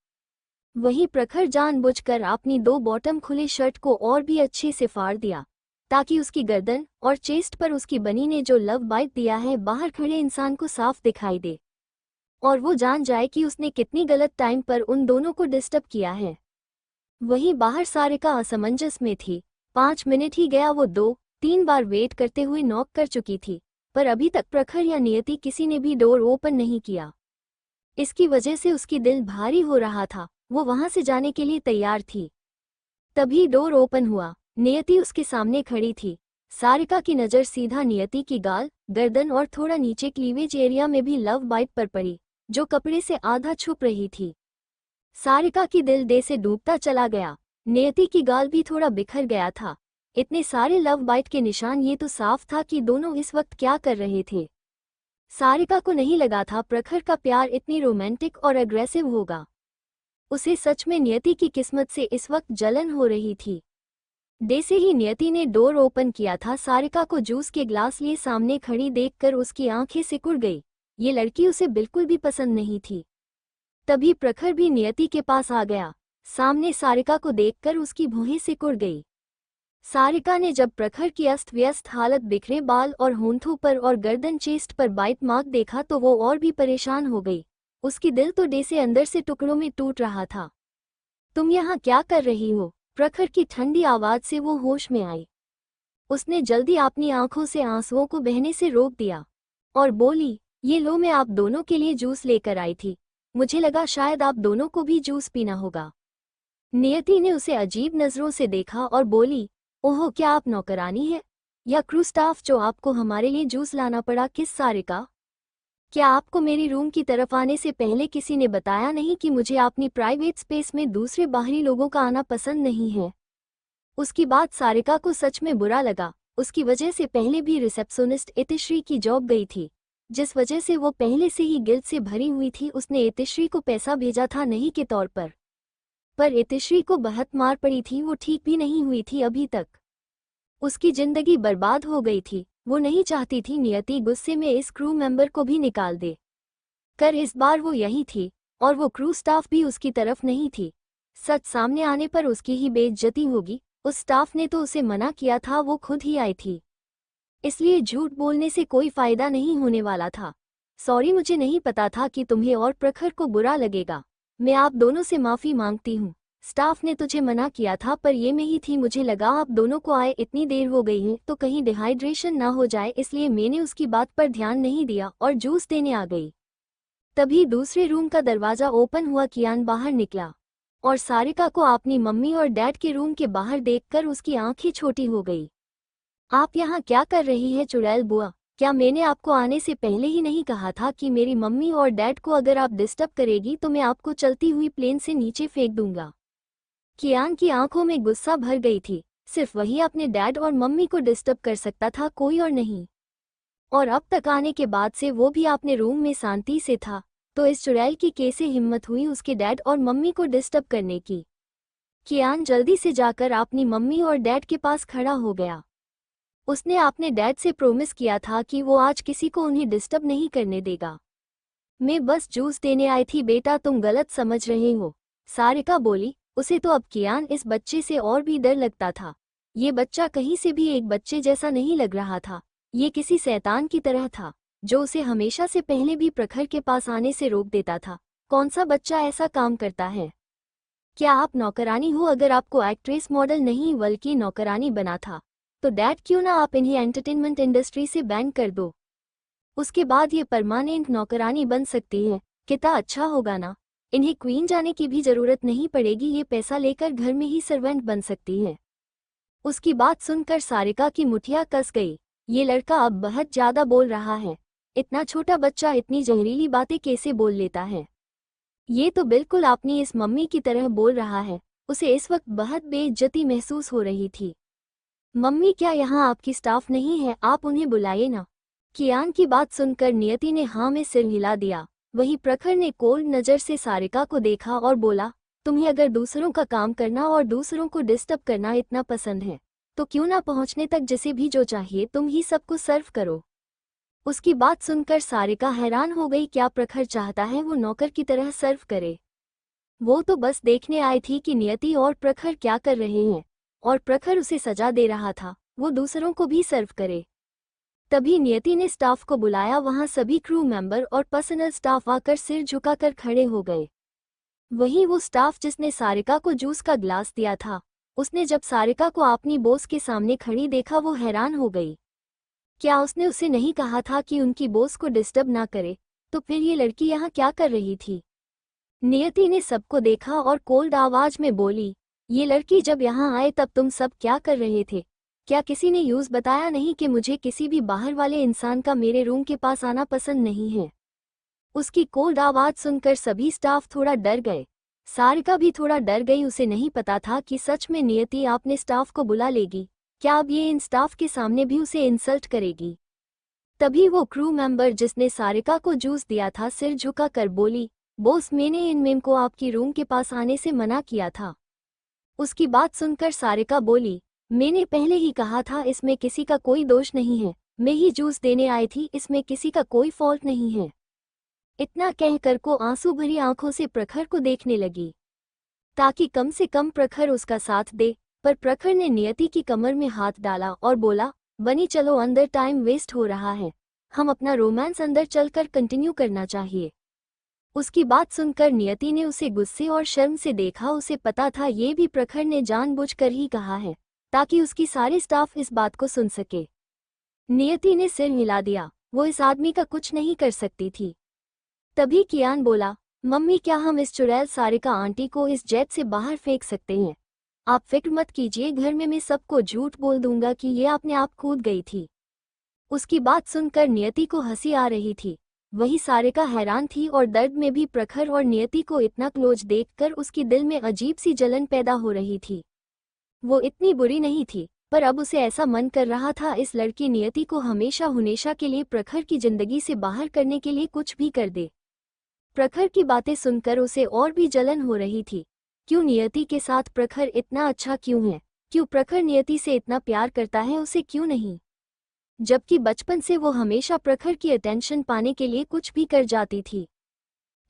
वहीं प्रखर जानबूझकर अपनी 2 बॉटम खुले शर्ट को और भी अच्छे से फाड़ दिया, ताकि उसकी गर्दन और चेस्ट पर उसकी बनी ने जो लव बाइट दिया है बाहर खड़े इंसान को साफ दिखाई दे और वो जान जाए कि उसने कितनी गलत टाइम पर उन दोनों को डिस्टर्ब किया है। वहीं बाहर सारिका असमंजस में थी। 5 मिनट ही गया वो 2-3 बार वेट करते हुए नॉक कर चुकी थी, पर अभी तक प्रखर या नियति किसी ने भी डोर ओपन नहीं किया। इसकी वजह से उसकी दिल भारी हो रहा था। वो वहां से जाने के लिए तैयार थी। तभी डोर ओपन हुआ। नियति उसके सामने खड़ी थी। सारिका की नज़र सीधा नियति की गाल, गर्दन और थोड़ा नीचे क्लीवेज एरिया में भी लव बाइट पर पड़ी, जो कपड़े से आधा छुप रही थी। सारिका की दिल दे से डूबता चला गया। नियति की गाल भी थोड़ा बिखर गया था। इतने सारे लव बाइट के निशान, ये तो साफ था कि दोनों इस वक्त क्या कर रहे थे। सारिका को नहीं लगा था प्रखर का प्यार इतनी रोमांटिक और अग्रेसिव होगा। उसे सच में नियति की किस्मत से इस वक्त जलन हो रही थी। जैसे ही नियति ने डोर ओपन किया था, सारिका को जूस के ग्लास लिए सामने खड़ी देखकर उसकी आंखें सिकुड़ गई। ये लड़की उसे बिल्कुल भी पसंद नहीं थी। तभी प्रखर भी नियति के पास आ गया। सामने सारिका को देखकर उसकी भौहें सिकुड़ गई। सारिका ने जब प्रखर की अस्त व्यस्त हालत, बिखरे बाल और होंठों पर और गर्दन चेस्ट पर बाइट मार्क देखा तो वो और भी परेशान हो गई। उसकी दिल तो जैसे अंदर से टुकड़ों में टूट रहा था। तुम यहाँ क्या कर रही हो? प्रखर की ठंडी आवाज से वो होश में आई। उसने जल्दी अपनी आंखों से आंसुओं को बहने से रोक दिया और बोली, ये लो, मैं आप दोनों के लिए जूस लेकर आई थी। मुझे लगा शायद आप दोनों को भी जूस पीना होगा। नियति ने उसे अजीब नजरों से देखा और बोली, ओहो, क्या आप नौकरानी है या क्रू स्टाफ जो आपको हमारे लिए जूस लाना पड़ा? किस सारिका, क्या आपको मेरी रूम की तरफ आने से पहले किसी ने बताया नहीं कि मुझे अपनी प्राइवेट स्पेस में दूसरे बाहरी लोगों का आना पसंद नहीं है? उसकी बात सारिका को सच में बुरा लगा। उसकी वजह से पहले भी रिसेप्शनिस्ट इतिश्री की जॉब गई थी, जिस वजह से वो पहले से ही गिल्ट से भरी हुई थी। उसने इतिश्री को पैसा भेजा था नहीं के तौर पर इतिश्री को बहुत मार पड़ी थी। वो ठीक भी नहीं हुई थी अभी तक। उसकी जिंदगी बर्बाद हो गई थी। वो नहीं चाहती थी नियति गुस्से में इस क्रू मेंबर को भी निकाल दे कर इस बार वो यही थी और वो क्रू स्टाफ भी उसकी तरफ नहीं थी। सच सामने आने पर उसकी ही बेइज्जती होगी। उस स्टाफ ने तो उसे मना किया था, वो खुद ही आई थी, इसलिए झूठ बोलने से कोई फायदा नहीं होने वाला था। सॉरी, मुझे नहीं पता था कि तुम्हें और प्रखर को बुरा लगेगा। मैं आप दोनों से माफी मांगती हूँ। स्टाफ ने तुझे मना किया था पर ये मैं ही थी। मुझे लगा आप दोनों को आए इतनी देर हो गई है तो कहीं डिहाइड्रेशन ना हो जाए, इसलिए मैंने उसकी बात पर ध्यान नहीं दिया और जूस देने आ गई। तभी दूसरे रूम का दरवाजा ओपन हुआ। कियान बाहर निकला और सारिका को अपनी मम्मी और डैड के रूम के बाहर देखकर उसकी आंखें छोटी हो गई। आप यहाँ क्या कर रही है चुड़ैल बुआ? क्या मैंने आपको आने से पहले ही नहीं कहा था कि मेरी मम्मी और डैड को अगर आप डिस्टर्ब करेगी तो मैं आपको चलती हुई प्लेन से नीचे फेंक दूंगा। कियान की आंखों में गुस्सा भर गई थी। सिर्फ वही अपने डैड और मम्मी को डिस्टर्ब कर सकता था, कोई और नहीं। और अब तक आने के बाद से वो भी अपने रूम में शांति से था, तो इस चुड़ैल की कैसे हिम्मत हुई उसके डैड और मम्मी को डिस्टर्ब करने की? कियान जल्दी से जाकर अपनी मम्मी और डैड के पास खड़ा हो गया। उसने अपने डैड से प्रॉमिस किया था कि वो आज किसी को उन्हें डिस्टर्ब नहीं करने देगा। मैं बस जूस देने आई थी बेटा, तुम गलत समझ रहे हो, सारिका बोली। उसे तो अब कियान इस बच्चे से और भी डर लगता था। ये बच्चा कहीं से भी एक बच्चे जैसा नहीं लग रहा था। ये किसी शैतान की तरह था जो उसे हमेशा से पहले भी प्रखर के पास आने से रोक देता था। कौन सा बच्चा ऐसा काम करता है? क्या आप नौकरानी हो? अगर आपको एक्ट्रेस मॉडल नहीं बल्कि नौकरानी बना था तो डैड क्यों ना आप इन्हें एंटरटेनमेंट इंडस्ट्री से बैन कर दो। उसके बाद ये परमानेंट नौकरानी बन सकती है। कितना अच्छा होगा ना? इन्हें क्वीन जाने की भी जरूरत नहीं पड़ेगी। ये पैसा लेकर घर में ही सर्वेंट बन सकती है। उसकी बात सुनकर सारिका की मुठिया कस गई। ये लड़का अब बहुत ज्यादा बोल रहा है। इतना छोटा बच्चा इतनी जहरीली बातें कैसे बोल लेता है? ये तो बिल्कुल अपनी इस मम्मी की तरह बोल रहा है। उसे इस वक्त बहुत बेइज्जती महसूस हो रही थी। मम्मी, क्या यहाँ आपकी स्टाफ नहीं है? आप उन्हें बुलाइए ना। कियान की बात सुनकर नियति ने हाँ में सिर हिला दिया। वहीं प्रखर ने कोल्ड नज़र से सारिका को देखा और बोला, तुम्हें अगर दूसरों का काम करना और दूसरों को डिस्टर्ब करना इतना पसंद है तो क्यों ना पहुंचने तक जिसे भी जो चाहिए तुम ही सबको सर्व करो। उसकी बात सुनकर सारिका हैरान हो गई। क्या प्रखर चाहता है वो नौकर की तरह सर्व करे? वो तो बस देखने आई थी कि नियति और प्रखर क्या कर रहे हैं, और प्रखर उसे सजा दे रहा था वो दूसरों को भी सर्व करे। तभी नियति ने स्टाफ को बुलाया। वहां सभी क्रू मेंबर और पर्सनल स्टाफ आकर सिर झुकाकर खड़े हो गए। वहीं वो स्टाफ जिसने सारिका को जूस का ग्लास दिया था, उसने जब सारिका को अपनी बॉस के सामने खड़ी देखा वो हैरान हो गई। क्या उसने उसे नहीं कहा था कि उनकी बॉस को डिस्टर्ब ना करे? तो फिर ये लड़की यहाँ क्या कर रही थी? नियति ने सबको देखा और कोल्ड आवाज में बोली, ये लड़की जब यहाँ आए तब तुम सब क्या कर रहे थे? क्या किसी ने यूज बताया नहीं कि मुझे किसी भी बाहर वाले इंसान का मेरे रूम के पास आना पसंद नहीं है? उसकी कोल्ड आवाज सुनकर सभी स्टाफ थोड़ा डर गए। सारिका भी थोड़ा डर गई। उसे नहीं पता था कि सच में नियति अपने स्टाफ को बुला लेगी। क्या अब ये इन स्टाफ के सामने भी उसे इंसल्ट करेगी? तभी वो क्रू मेंबर जिसने सारिका को जूस दिया था सिर झुका कर बोली, बॉस मैंने इन मेम को आपकी रूम के पास आने से मना किया था। उसकी बात सुनकर सारिका बोली, मैंने पहले ही कहा था इसमें किसी का कोई दोष नहीं है, मैं ही जूस देने आई थी, इसमें किसी का कोई फॉल्ट नहीं है। इतना कहकर को आंसू भरी आंखों से प्रखर को देखने लगी ताकि कम से कम प्रखर उसका साथ दे, पर प्रखर ने नियति की कमर में हाथ डाला और बोला, बनी चलो अंदर, टाइम वेस्ट हो रहा है, हम अपना रोमांस अंदर चलकर कंटिन्यू करना चाहिए। उसकी बात सुनकर नियति ने उसे गुस्से और शर्म से देखा। उसे पता था ये भी प्रखर ने जानबूझकर ही कहा है ताकि उसकी सारे स्टाफ इस बात को सुन सके। नियति ने सिर हिला दिया, वो इस आदमी का कुछ नहीं कर सकती थी। तभी कियान बोला, मम्मी क्या हम इस चुड़ैल सारिका आंटी को इस जेट से बाहर फेंक सकते हैं? आप फिक्र मत कीजिए, घर में मैं सबको झूठ बोल दूंगा कि ये अपने आप कूद गई थी। उसकी बात सुनकर नियति को हंसी आ रही थी। वही सारिका हैरान थी और दर्द में भी। प्रखर और नियति को इतना क्लोज देखकर उसकी दिल में अजीब सी जलन पैदा हो रही थी। वो इतनी बुरी नहीं थी, पर अब उसे ऐसा मन कर रहा था इस लड़की नियति को हमेशा हमेशा के लिए प्रखर की जिंदगी से बाहर करने के लिए कुछ भी कर दे। प्रखर की बातें सुनकर उसे और भी जलन हो रही थी। क्यों नियति के साथ प्रखर इतना अच्छा क्यों है? क्यों प्रखर नियति से इतना प्यार करता है, उसे क्यों नहीं? जबकि बचपन से वो हमेशा प्रखर की अटेंशन पाने के लिए कुछ भी कर जाती थी।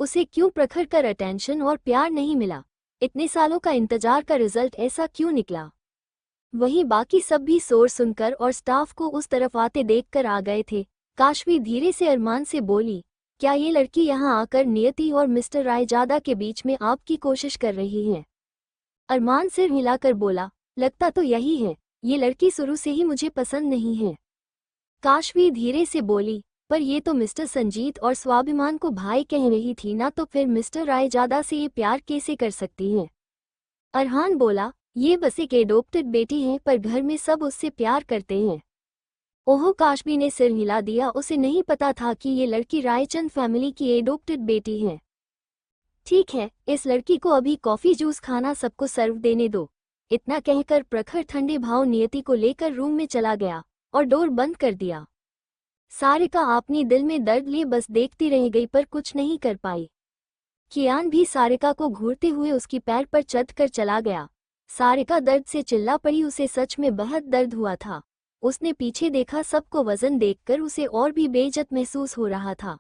उसे क्यों प्रखर का अटेंशन और प्यार नहीं मिला? इतने सालों का इंतजार का रिजल्ट ऐसा क्यों निकला? वहीं बाकी सब भी शोर सुनकर और स्टाफ को उस तरफ आते देखकर आ गए थे। काशवी धीरे से अरमान से बोली, क्या ये लड़की यहाँ आकर नियति और मिस्टर रायजादा के बीच में आपकी कोशिश कर रही है? अरमान सिर हिलाकर बोला, लगता तो यही है, ये लड़की शुरू से ही मुझे पसंद नहीं है। काशवी धीरे से बोली, पर ये तो मिस्टर संजीत और स्वाभिमान को भाई कह रही थी ना, तो फिर मिस्टर रायजादा से ये प्यार कैसे कर सकती है? अरहान बोला, ये बस एक एडोप्टेड बेटी है, पर घर में सब उससे प्यार करते हैं। ओहो, काशवी ने सिर हिला दिया। उसे नहीं पता था कि ये लड़की रायचंद फैमिली की एडोप्टेड बेटी है। ठीक है, इस लड़की को अभी कॉफी जूस खाना सबको सर्व देने दो। इतना कहकर प्रखर ठंडे भाव नियति को लेकर रूम में चला गया और डोर बंद कर दिया। सारिका अपनी दिल में दर्द लिए बस देखती रह गई पर कुछ नहीं कर पाई। कियान भी सारिका को घूरते हुए उसकी पैर पर चढ़ कर चला गया। सारिका दर्द से चिल्ला पड़ी। उसे सच में बहुत दर्द हुआ था। उसने पीछे देखा, सबको वजन देखकर उसे और भी बेइज्जत महसूस हो रहा था।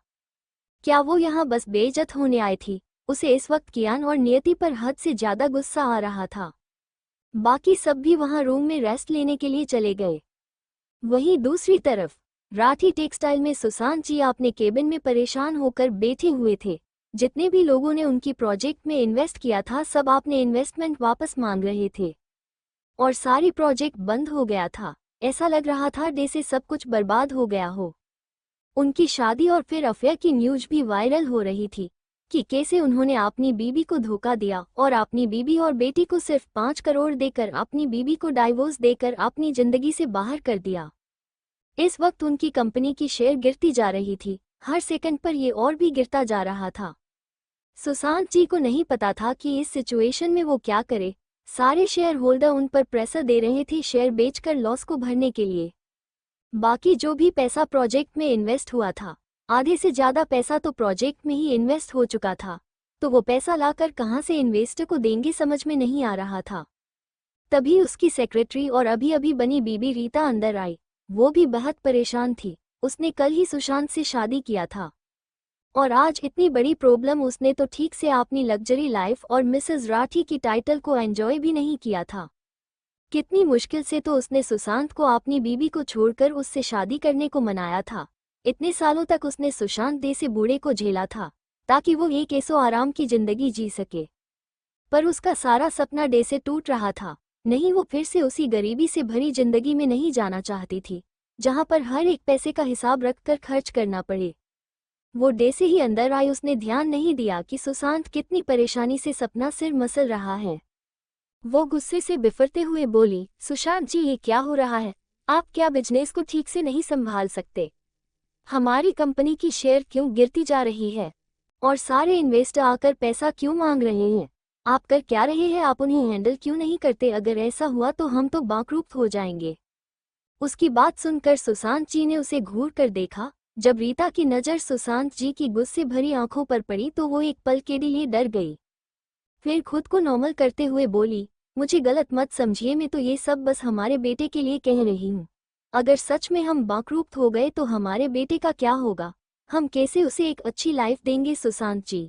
क्या वो यहाँ बस बेइज्जत होने आई थी? उसे इस वक्त कियान और नियति पर हद से ज्यादा गुस्सा आ रहा था। बाकी सब भी वहां रूम में रेस्ट लेने के लिए चले गए। वहीं दूसरी तरफ राठी टेक्सटाइल में सुशांत जी अपने केबिन में परेशान होकर बैठे हुए थे। जितने भी लोगों ने उनकी प्रोजेक्ट में इन्वेस्ट किया था सब अपने इन्वेस्टमेंट वापस मांग रहे थे और सारी प्रोजेक्ट बंद हो गया था। ऐसा लग रहा था जैसे सब कुछ बर्बाद हो गया हो। उनकी शादी और फिर अफेयर की न्यूज भी वायरल हो रही थी कि कैसे उन्होंने अपनी बीबी को धोखा दिया और अपनी बीबी और बेटी को सिर्फ 5 करोड़ देकर अपनी बीबी को डाइवोर्स देकर अपनी जिंदगी से बाहर कर दिया। इस वक्त उनकी कंपनी की शेयर गिरती जा रही थी। हर सेकंड पर ये और भी गिरता जा रहा था। सुशांत जी को नहीं पता था कि इस सिचुएशन में वो क्या करे। सारे शेयर होल्डर उन पर प्रेशर दे रहे थे शेयर बेचकर लॉस को भरने के लिए। बाकी जो भी पैसा प्रोजेक्ट में इन्वेस्ट हुआ था, आधे से ज़्यादा पैसा तो प्रोजेक्ट में ही इन्वेस्ट हो चुका था, तो वो पैसा लाकर कहाँ से इन्वेस्टर को देंगे समझ में नहीं आ रहा था। तभी उसकी सेक्रेटरी और अभी अभी बनी बीबी रीता अंदर आई। वो भी बहुत परेशान थी। उसने कल ही सुशांत से शादी किया था और आज इतनी बड़ी प्रॉब्लम, उसने तो ठीक से अपनी लग्जरी लाइफ और मिसेस राठी की टाइटल को एंजॉय भी नहीं किया था। कितनी मुश्किल से तो उसने सुशांत को अपनी बीबी को छोड़कर उससे शादी करने को मनाया था। इतने सालों तक उसने सुशांत जैसे बूढ़े को झेला था ताकि वो एक ऐसो आराम की जिंदगी जी सके, पर उसका सारा सपना डे से टूट रहा था। नहीं, वो फिर से उसी गरीबी से भरी जिंदगी में नहीं जाना चाहती थी जहां पर हर एक पैसे का हिसाब रखकर खर्च करना पड़े। वो डे से ही अंदर आई। उसने ध्यान नहीं दिया कि सुशांत कितनी परेशानी से सपना सिर मसल रहा है। वो गुस्से से बिफरते हुए बोली, सुशांत जी, ये क्या हो रहा है? आप क्या बिजनेस को ठीक से नहीं संभाल सकते? हमारी कंपनी की शेयर क्यों गिरती जा रही है और सारे इन्वेस्टर आकर पैसा क्यों मांग रहे हैं? आप कर क्या रहे हैं? आप उन्हें हैंडल क्यों नहीं करते? अगर ऐसा हुआ तो हम तो बाकरूफ हो जाएंगे। उसकी बात सुनकर सुशांत जी ने उसे घूर कर देखा। जब रीता की नज़र सुशांत जी की गुस्से भरी आंखों पर पड़ी तो वो एक पल के लिए डर गई। फिर खुद को नॉर्मल करते हुए बोली, मुझे गलत मत समझिए, मैं तो ये सब बस हमारे बेटे के लिए कह रही हूँ। अगर सच में हम बाकरूफ हो गए तो हमारे बेटे का क्या होगा? हम कैसे उसे एक अच्छी लाइफ देंगे? सुशांत जी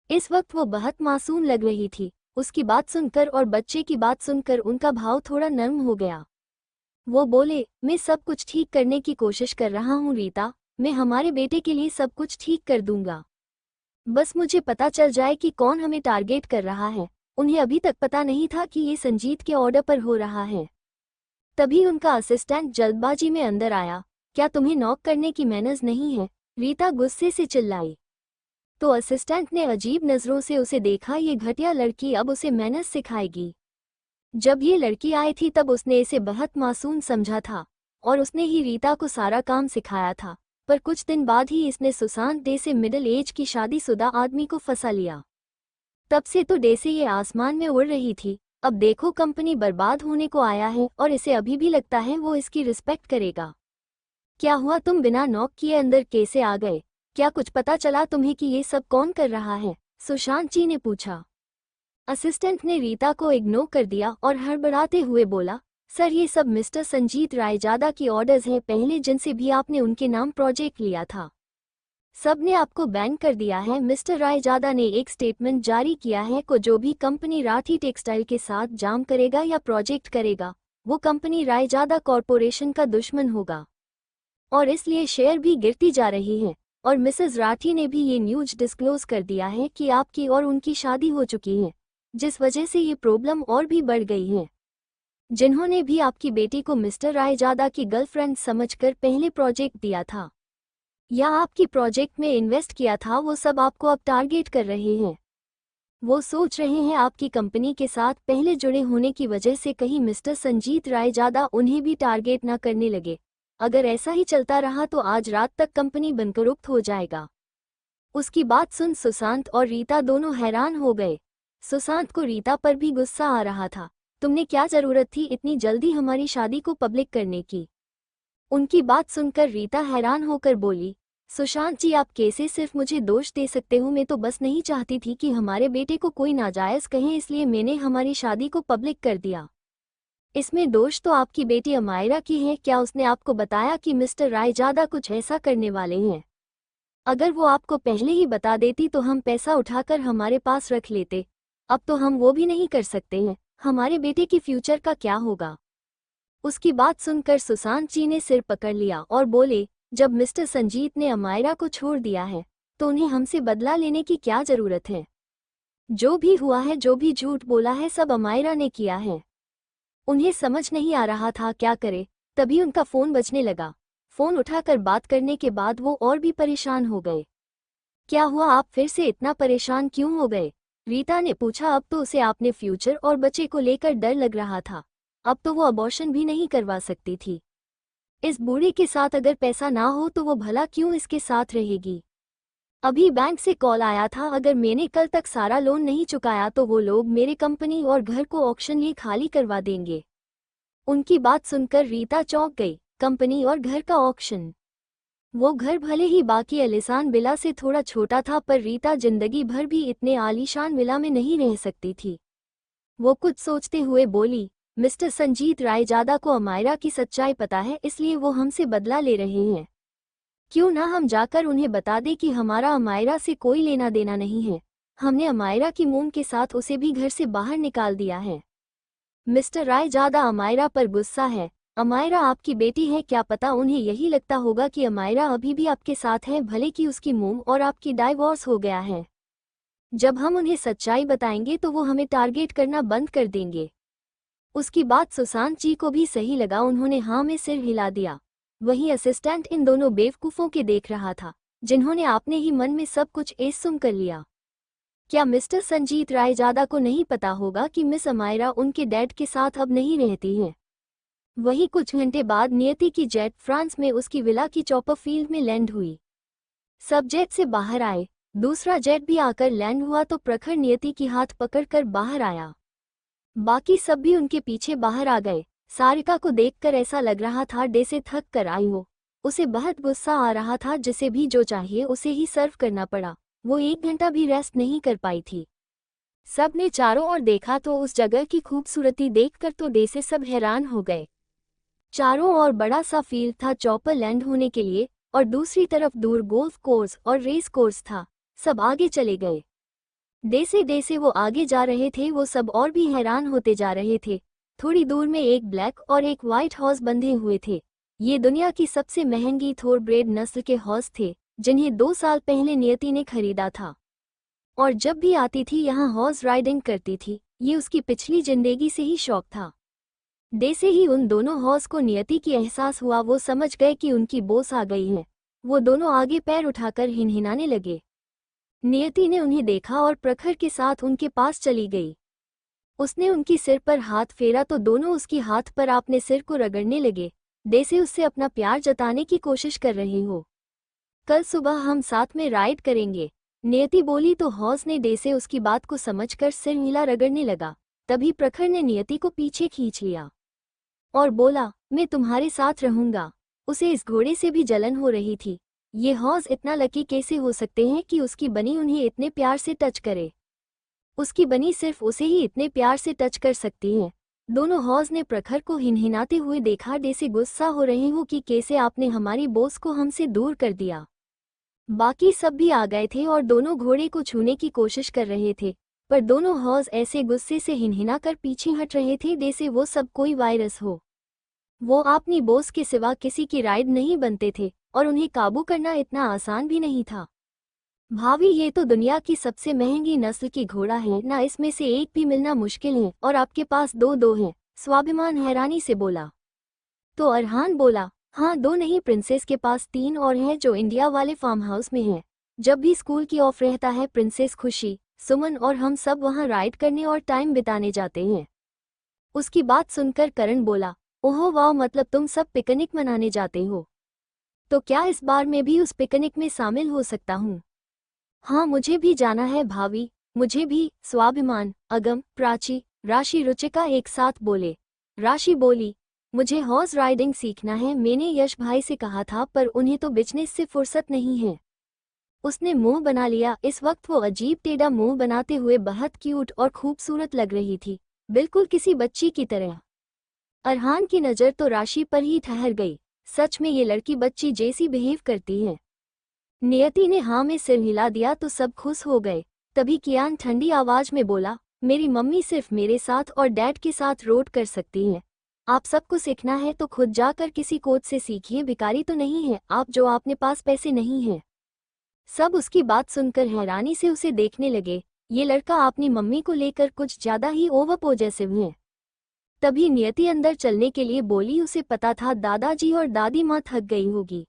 इस वक्त वो बहुत मासूम लग रही थी। उसकी बात सुनकर और बच्चे की बात सुनकर उनका भाव थोड़ा नर्म हो गया। वो बोले, मैं सब कुछ ठीक करने की कोशिश कर रहा हूँ रीता, मैं हमारे बेटे के लिए सब कुछ ठीक कर दूंगा। बस मुझे पता चल जाए कि कौन हमें टारगेट कर रहा है। उन्हें अभी तक पता नहीं था कि ये संजीत के ऑर्डर पर हो रहा है। तभी उनका असिस्टेंट जल्दबाजी में अंदर आया। क्या तुम्हें नॉक करने की मैनर्स नहीं है? रीता गुस्से से चिल्लाई। तो असिस्टेंट ने अजीब नज़रों से उसे देखा। ये घटिया लड़की अब उसे मैनर्स सिखाएगी। जब ये लड़की आई थी तब उसने इसे बहुत मासूम समझा था और उसने ही रीता को सारा काम सिखाया था, पर कुछ दिन बाद ही इसने सुशांत डे से मिडिल एज की शादीशुदा आदमी को फंसा लिया। तब से तो डे से ये आसमान में उड़ रही थी। अब देखो, कंपनी बर्बाद होने को आया है और इसे अभी भी लगता है वो इसकी रिस्पेक्ट करेगा। क्या हुआ, तुम बिना नॉक किए अंदर कैसे आ गए? क्या कुछ पता चला तुम्हें कि ये सब कौन कर रहा है? सुशांत जी ने पूछा। असिस्टेंट ने रीता को इग्नोर कर दिया और हड़बड़ाते हुए बोला, सर, ये सब मिस्टर संजीत रायजादा की ऑर्डर्स हैं। पहले जिनसे भी आपने उनके नाम प्रोजेक्ट लिया था, सब ने आपको बैन कर दिया है। मिस्टर रायजादा ने एक स्टेटमेंट जारी किया है को जो भी कंपनी राठी टेक्सटाइल के साथ जाम करेगा या प्रोजेक्ट करेगा, वो कंपनी रायजादा कॉरपोरेशन का दुश्मन होगा और इसलिए शेयर भी गिरती जा रही है। और मिसेस राठी ने भी ये न्यूज़ डिस्क्लोज कर दिया है कि आपकी और उनकी शादी हो चुकी है, जिस वजह से ये प्रॉब्लम और भी बढ़ गई है। जिन्होंने भी आपकी बेटी को मिस्टर रायजादा की गर्लफ्रेंड समझकर पहले प्रोजेक्ट दिया था या आपकी प्रोजेक्ट में इन्वेस्ट किया था, वो सब आपको अब टारगेट कर रहे हैं। वो सोच रहे हैं आपकी कंपनी के साथ पहले जुड़े होने की वजह से कहीं मिस्टर संजीत रायजादा उन्हें भी टारगेट न करने लगे। अगर ऐसा ही चलता रहा तो आज रात तक कंपनी बनकरुप्त हो जाएगा। उसकी बात सुन सुशांत और रीता दोनों हैरान हो गए। सुशांत को रीता पर भी गुस्सा आ रहा था। तुमने क्या जरूरत थी इतनी जल्दी हमारी शादी को पब्लिक करने की? उनकी बात सुनकर रीता हैरान होकर बोली, सुशांत जी, आप कैसे सिर्फ मुझे दोष दे सकते हो? मैं तो बस नहीं चाहती थी कि हमारे बेटे को कोई नाजायज कहे, इसलिए मैंने हमारी शादी को पब्लिक कर दिया। इसमें दोष तो आपकी बेटी अमायरा की है। क्या उसने आपको बताया कि मिस्टर रायजादा कुछ ऐसा करने वाले हैं? अगर वो आपको पहले ही बता देती तो हम पैसा उठाकर हमारे पास रख लेते। अब तो हम वो भी नहीं कर सकते हैं। हमारे बेटे की फ्यूचर का क्या होगा? उसकी बात सुनकर सुशांत जी ने सिर पकड़ लिया और बोले, जब मिस्टर संजीत ने अमायरा को छोड़ दिया है तो उन्हें हमसे बदला लेने की क्या जरूरत है? जो भी हुआ है, जो भी झूठ बोला है, सब अमायरा ने किया है। उन्हें समझ नहीं आ रहा था क्या करे। तभी उनका फोन बजने लगा। फोन उठाकर बात करने के बाद वो और भी परेशान हो गए। क्या हुआ, आप फिर से इतना परेशान क्यों हो गए? रीता ने पूछा। अब तो उसे अपने फ्यूचर और बच्चे को लेकर डर लग रहा था। अब तो वो अबॉर्शन भी नहीं करवा सकती थी। इस बूढ़े के साथ अगर पैसा ना हो तो वो भला क्यों इसके साथ रहेगी? अभी बैंक से कॉल आया था, अगर मैंने कल तक सारा लोन नहीं चुकाया तो वो लोग मेरे कंपनी और घर को ऑक्शन लिए खाली करवा देंगे। उनकी बात सुनकर रीता चौंक गई। कंपनी और घर का ऑक्शन। वो घर भले ही बाकी आलीशान विला से थोड़ा छोटा था, पर रीता जिंदगी भर भी इतने आलीशान विला में नहीं रह सकती थी। वो कुछ सोचते हुए बोली, मिस्टर संजीत रायजादा को अमायरा की सच्चाई पता है, इसलिए वो हमसे बदला ले रहे हैं। क्यों ना हम जाकर उन्हें बता दें कि हमारा अमायरा से कोई लेना देना नहीं है। हमने अमायरा की मोम के साथ उसे भी घर से बाहर निकाल दिया है। मिस्टर रायजादा अमायरा पर गुस्सा है। अमायरा आपकी बेटी है, क्या पता उन्हें यही लगता होगा कि अमायरा अभी भी आपके साथ है, भले कि उसकी मोम और आपकी डाइवोर्स हो गया है। जब हम उन्हें सच्चाई बताएंगे तो वो हमें टारगेट करना बंद कर देंगे। उसकी बात सुशांत जी को भी सही लगा, उन्होंने हाँ में सिर हिला दिया। वही असिस्टेंट इन दोनों बेवकूफ़ों के देख रहा था, जिन्होंने अपने ही मन में सब कुछ एसुम कर लिया। क्या मिस्टर संजीत रायजादा को नहीं पता होगा कि मिस अमायरा उनके डैड के साथ अब नहीं रहती हैं? वही कुछ घंटे बाद नियति की जेट फ्रांस में उसकी विला की चॉपर फील्ड में लैंड हुई। सब जेट से बाहर आए, दूसरा जेट भी आकर लैंड हुआ तो प्रखर नियति की हाथ पकड़कर बाहर आया। बाकी सब भी उनके पीछे बाहर आ गए। सारिका को देखकर ऐसा लग रहा था जैसे थक कर आई हो। उसे बहुत गुस्सा आ रहा था, जिसे भी जो चाहिए उसे ही सर्व करना पड़ा। वो 1 घंटा भी रेस्ट नहीं कर पाई थी। सब ने चारों ओर देखा तो उस जगह की खूबसूरती देखकर तो जैसे सब हैरान हो गए। चारों ओर बड़ा सा फील्ड था चॉपर लैंड होने के लिए, और दूसरी तरफ दूर गोल्फ कोर्स और रेस कोर्स था। सब आगे चले गए। जैसे जैसे वो आगे जा रहे थे वो सब और भी हैरान होते जा रहे थे। थोड़ी दूर में एक ब्लैक और एक वाइट हॉर्स बंधे हुए थे। ये दुनिया की सबसे महंगी थोरब्रेड नस्ल के हॉर्स थे, जिन्हें 2 साल पहले नियति ने खरीदा था। और जब भी आती थी यहाँ हॉर्स राइडिंग करती थी। ये उसकी पिछली जिंदगी से ही शौक था। जैसे ही उन दोनों हॉर्स को नियति की एहसास हुआ, वो समझ गए कि उनकी बोस आ गई है। वो दोनों आगे पैर उठाकर हिनहिनाने लगे। नियति ने उन्हें देखा और प्रखर के साथ उनके पास चली गई। उसने उनकी सिर पर हाथ फेरा तो दोनों उसकी हाथ पर अपने सिर को रगड़ने लगे, जैसे उससे अपना प्यार जताने की कोशिश कर रहे हो। कल सुबह हम साथ में राइड करेंगे, नियति बोली तो हॉर्स ने जैसे उसकी बात को समझकर सिर हिला रगड़ने लगा। तभी प्रखर ने नियति को पीछे खींच लिया और बोला, मैं तुम्हारे साथ रहूंगा। उसे इस घोड़े से भी जलन हो रही थी। ये हॉर्स इतना लकी कैसे हो सकते हैं कि उसकी बनी उन्हें इतने प्यार से टच करे। उसकी बनी सिर्फ उसे ही इतने प्यार से टच कर सकती है। दोनों हॉर्स ने प्रखर को हिनहिनाते हुए देखा, जैसे गुस्सा हो रहे हो कि कैसे आपने हमारी बोस को हमसे दूर कर दिया। बाकी सब भी आ गए थे और दोनों घोड़े को छूने की कोशिश कर रहे थे, पर दोनों हॉर्स ऐसे गुस्से से हिनहिना कर पीछे हट रहे थे जैसे वो सब कोई वायरस हो। वो अपनी बोस के सिवा किसी की राइड नहीं बनते थे और उन्हें काबू करना इतना आसान भी नहीं था। भाभी, ये तो दुनिया की सबसे महंगी नस्ल की घोड़ा है ना, इसमें से एक भी मिलना मुश्किल है और आपके पास दो हैं। स्वाभिमान हैरानी से बोला। तो अरहान बोला, हाँ 2 नहीं, प्रिंसेस के पास 3 और हैं जो इंडिया वाले फार्म हाउस में हैं। जब भी स्कूल की ऑफ रहता है प्रिंसेस खुशी, सुमन और हम सब वहाँ राइड करने और टाइम बिताने जाते हैं। उसकी बात सुनकर करण बोला, ओहो वाह, मतलब तुम सब पिकनिक मनाने जाते हो? तो क्या इस बार मैं भी उस पिकनिक में शामिल हो सकता हूँ? हाँ मुझे भी जाना है भाभी, मुझे भी। स्वाभिमान, अगम, प्राची, राशि, रुचिका एक साथ बोले। राशि बोली, मुझे हॉर्स राइडिंग सीखना है, मैंने यश भाई से कहा था पर उन्हें तो बिजनेस से फुर्सत नहीं है। उसने मुंह बना लिया। इस वक्त वो अजीब टेढ़ा मुंह बनाते हुए बहुत क्यूट और खूबसूरत लग रही थी, बिल्कुल किसी बच्ची की तरह। अरहान की नज़र तो राशि पर ही ठहर गई। सच में ये लड़की बच्ची जैसी बिहेव करती है। नियति ने हाँ में सिर हिला दिया तो सब खुश हो गए। तभी कियान ठंडी आवाज में बोला, मेरी मम्मी सिर्फ मेरे साथ और डैड के साथ रोड कर सकती हैं। आप सबको सीखना है तो खुद जाकर किसी कोच से सीखिए, भिखारी तो नहीं है आप जो आपने पास पैसे नहीं हैं। सब उसकी बात सुनकर हैरानी से उसे देखने लगे। ये लड़का अपनी मम्मी को लेकर कुछ ज्यादा ही ओवर पॉजेसिव है। तभी नियति अंदर चलने के लिए बोली, उसे पता था दादाजी और दादी माँ थक गई होगी।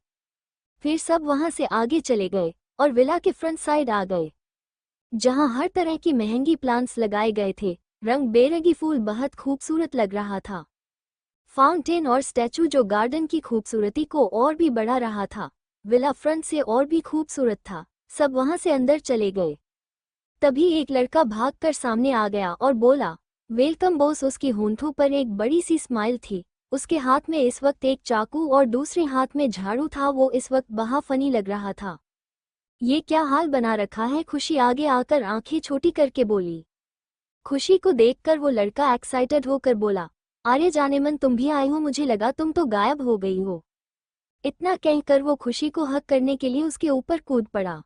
फिर सब वहां से आगे चले गए और विला के फ्रंट साइड आ गए, जहां हर तरह की महंगी प्लांट्स लगाए गए थे। रंग बेरंगी फूल बहुत खूबसूरत लग रहा था। फाउंटेन और स्टैचू जो गार्डन की खूबसूरती को और भी बढ़ा रहा था। विला फ्रंट से और भी खूबसूरत था। सब वहां से अंदर चले गए। तभी एक लड़का भागकर सामने आ गया और बोला, वेलकम बॉस। उसकी होंठों पर एक बड़ी सी स्माइल थी। उसके हाथ में इस वक्त एक चाकू और दूसरे हाथ में झाड़ू था। वो इस वक्त बड़ा फनी लग रहा था। ये क्या हाल बना रखा है? खुशी आगे आकर आंखें छोटी करके बोली। खुशी को देखकर वो लड़का एक्साइटेड होकर बोला, अरे जानेमन, तुम भी आए हो? मुझे लगा तुम तो गायब हो गई हो। इतना कहकर वो खुशी को हक करने के लिए उसके ऊपर कूद पड़ा,